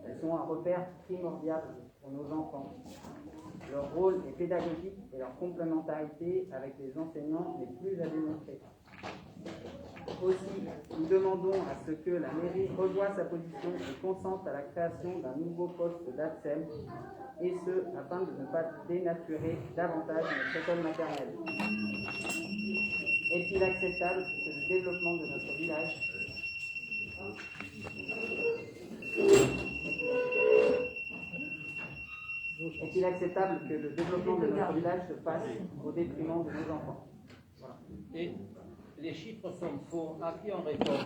Elles sont un repère primordial pour nos enfants. Leur rôle est pédagogique et leur complémentarité avec les enseignants n'est plus à démontrer. Aussi, nous demandons à ce que la mairie revoie sa position et consente à la création d'un nouveau poste d'APSEM, et ce, afin de ne pas dénaturer davantage notre école maternelle. Est-il acceptable que le développement de notre village Est-il acceptable que le développement de notre village se fasse au détriment de nos enfants? Voilà. Et les chiffres sont faux. À qui on répond?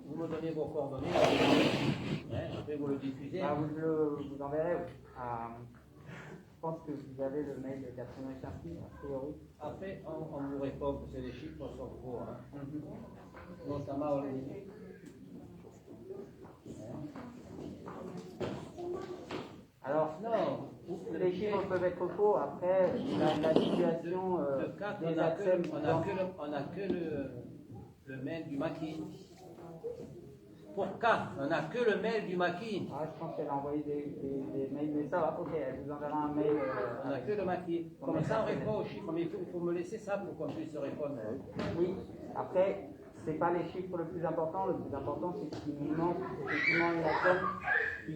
Vous me donnez vos coordonnées, après vous le diffusez. Vous enverrez à... Je pense que vous avez le mail de Catherine Richlinski, a priori. Après, on vous répond que les chiffres sont faux. Notamment au Lévis. Alors, non, les chiffres peuvent être faux. Après, la situation des APSEM... On n'a que le mail du maquis. Pour 4, on n'a que le mail du maquis. Ah, je pense qu'elle a envoyé des mails, mais ça va, ok, elle vous enverra un mail. On n'a que le maquis. Comme ça, on répond aux chiffres, mais il faut me laisser ça pour qu'on puisse répondre. Oui, après, c'est pas les chiffres le plus important. Le plus important, c'est qu'il nous manque effectivement une ATSEM.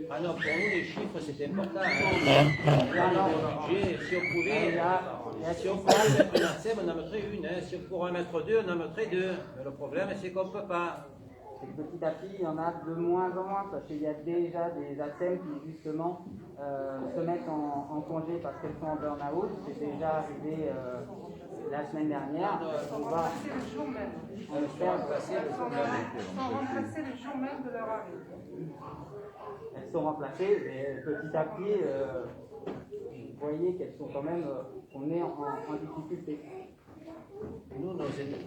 Ah non, pour nous, les chiffres, c'est important. Hein. Si on pouvait mettre une ATSEM, on en mettrait une. Hein. Si on pourrait en mettre deux, on en mettrait deux. Mais le problème, c'est qu'on ne peut pas. Et petit à petit, il y en a de moins en moins, parce qu'il y a déjà des ATSEM qui, justement, se mettent en congé parce qu'elles sont en burn-out. C'est déjà arrivé la semaine dernière. Sont remplacés le jour même. Sont remplacés le jour même de leur arrivée. Elles sont remplacées, mais petit à petit, vous voyez qu'elles sont quand même, on est en difficulté. Nous, nos élus,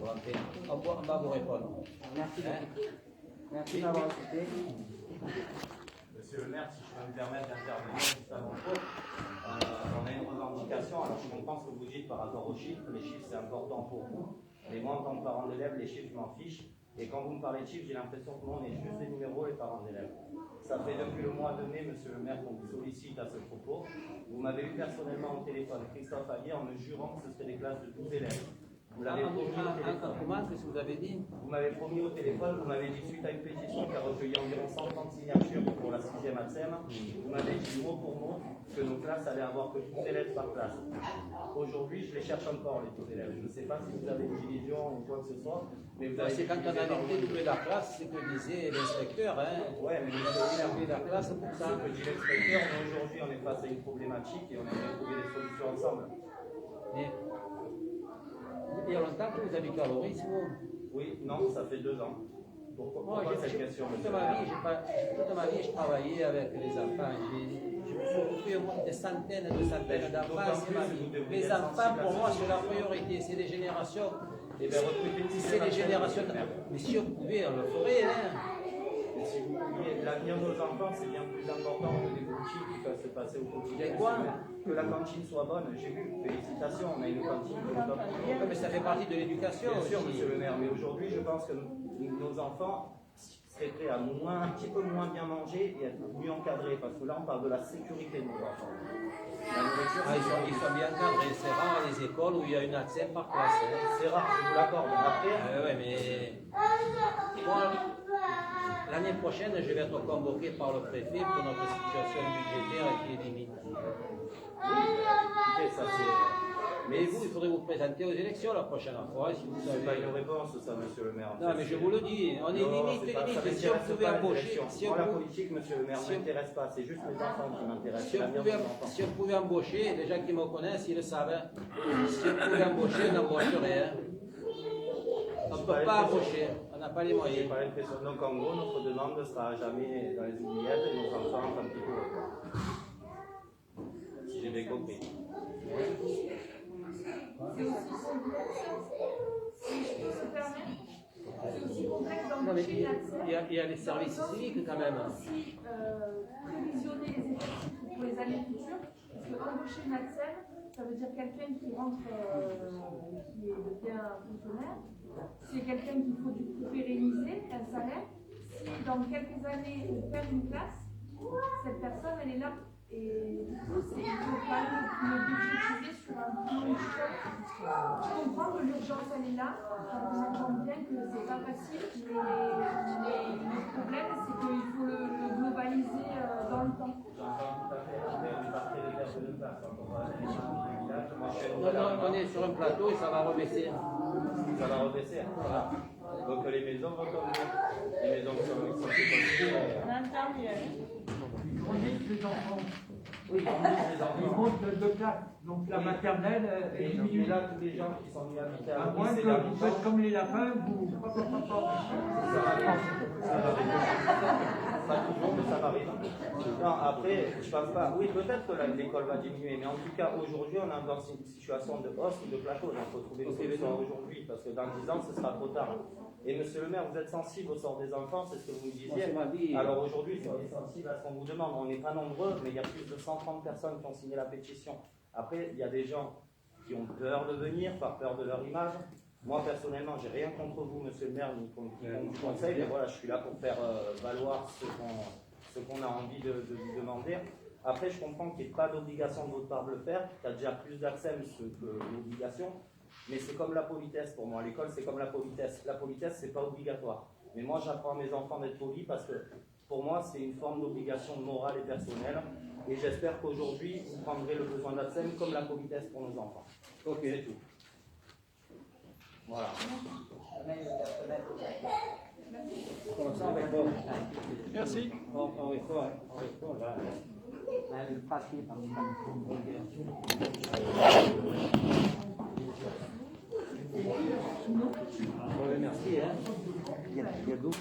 on va vous répondre. Merci. Merci d'avoir écouté. Monsieur le maire, si je peux me permettre d'intervenir juste avant le cours, on a une revendication. Alors je comprends ce que vous dites par rapport aux chiffres. Les chiffres, c'est important pour vous. Mais moi, en tant que parent d'élève, les chiffres, je m'en fiche. Et quand vous me parlez de chiffres, j'ai l'impression que nous, on est juste des numéros, les parents d'élèves. Ça fait depuis le mois de mai, monsieur le maire, qu'on vous sollicite à ce propos. Vous m'avez eu personnellement au téléphone, Christophe Allier, en me jurant que ce serait des classes de 12 élèves. Vous l'avez promis au téléphone. Comment? Qu'est-ce que vous avez dit? Vous m'avez promis au téléphone, vous m'avez dit suite à une pétition qui a recueilli environ 130 signatures pour la 6e ATSEM, vous m'avez dit mot pour mot que nos classes allaient avoir que 12 élèves par classe. Aujourd'hui, je les cherche encore, les 12 élèves. Je ne sais pas si vous avez une division ou quoi que ce soit, mais vous avez... C'est quand on a découpé la classe, c'est que disait l'inspecteur, hein. Ouais, mais vous avez découpé la classe pour ça. Ce que dit l'inspecteur, mais aujourd'hui, on est face à une problématique et on aimerait trouver des solutions ensemble. Il y a longtemps que vous habitez à Loris, vous? Oui, non, ça fait 2 ans. Pourquoi cette question? Toute ma vie, je travaillais avec les enfants. Je me suis occupé des centaines d'enfants. Les enfants, pour moi, c'est la priorité. C'est des générations. C'est des générations. Mais si on pouvait, on le ferait. Hein. Si vous pouviez, l'avenir de nos enfants, c'est bien plus important que des boutiques qui peuvent se passer au quotidien. Que la cantine soit bonne. J'ai vu, félicitations, on a une cantine qui est top. Mais ça fait partie de l'éducation. Bien sûr, monsieur le maire, mais aujourd'hui, je pense que nos enfants seraient prêts à un petit peu moins bien manger et à être mieux encadrés, parce que là, on parle de la sécurité de nos enfants. La nourriture, ils sont bien encadrés. C'est rare les écoles où il y a une ATSEM par classe. Hein. C'est rare, je vous l'accorde. Après, ouais, mais moi, l'année prochaine, je vais être convoqué par le préfet pour notre situation budgétaire qui est limite. Écoutez, ça c'est... Mais vous, il faudrait vous présenter aux élections la prochaine fois. Si vous savez... C'est pas une réponse, ça, monsieur le maire. Non, mais je vous le dis, on est limite. Si on pouvait embaucher... Moi, la politique, monsieur le maire, ne m'intéresse pas. C'est juste les enfants qui m'intéressent. Si on pouvait embaucher, les gens qui me connaissent, ils le savent. Si on pouvait embaucher, on embaucherait. Hein. On ne peut pas embaucher, on n'a pas les moyens. J'ai pas l'impression. Donc en gros, notre demande ne sera jamais dans les oubliettes et nos enfants un petit peu. Si j'ai bien compris. C'est aussi complexe d'embaucher une ATSEM. Il y a les services civiques quand même. Aussi prévisionner les effectifs pour les années futures. Parce que embaucher une ATSEM, ça veut dire quelqu'un qui rentre, qui devient fonctionnaire. C'est quelqu'un qu'il faut du coup pérenniser, un salaire. Si dans quelques années on perd une classe, cette personne elle est là. Et du coup, il ne faut pas le budgétiser sur un plan de choc. Je comprends que l'urgence elle est là. On entend bien que c'est pas facile, mais le problème c'est qu'il faut le globaliser dans le temps. Non, on est sur un plateau et ça va rebaisser. Ça va rebaisser. Voilà. Donc les maisons vont tomber. Les maisons qui sont construites. On entend mieux. On dit que les enfants. Oui, ils montent de classe. Donc la maternelle est diminuée. Et là, tous les gens qui sont mis à habiter à moins que vous faites comme les lapins, vous. Ça pas toujours, mais ça m'arrive. Non, après, je pense pas. Oui, peut-être que l'école va diminuer, mais en tout cas, aujourd'hui, on est dans une situation de hausse ou de plateau. Donc, il faut trouver une solution aujourd'hui, parce que dans 10 ans, ce sera trop tard. Et monsieur le maire, vous êtes sensible au sort des enfants, c'est ce que vous me disiez. Alors aujourd'hui, soyez sensible à ce qu'on vous demande. On n'est pas nombreux, mais il y a plus de 130 personnes qui ont signé la pétition. Après, il y a des gens qui ont peur de venir, par peur de leur image. Moi, personnellement, j'ai rien contre vous, monsieur le maire, ni contre du conseil, mais voilà, je suis là pour faire valoir ce qu'on a envie de vous demander. Après, je comprends qu'il n'y ait pas d'obligation de votre part de le faire, qu'il y a déjà plus d'accès que l'obligation. Mais c'est comme la politesse pour moi. L'école, c'est comme la politesse. La politesse, c'est pas obligatoire. Mais moi, j'apprends à mes enfants d'être polis parce que pour moi, c'est une forme d'obligation morale et personnelle. Et j'espère qu'aujourd'hui, vous prendrez le besoin d'ATSEM comme la politesse pour nos enfants. Ok. C'est tout. Voilà. Merci. On répond là. Le papier, par exemple. Merci. Il y a d'autres.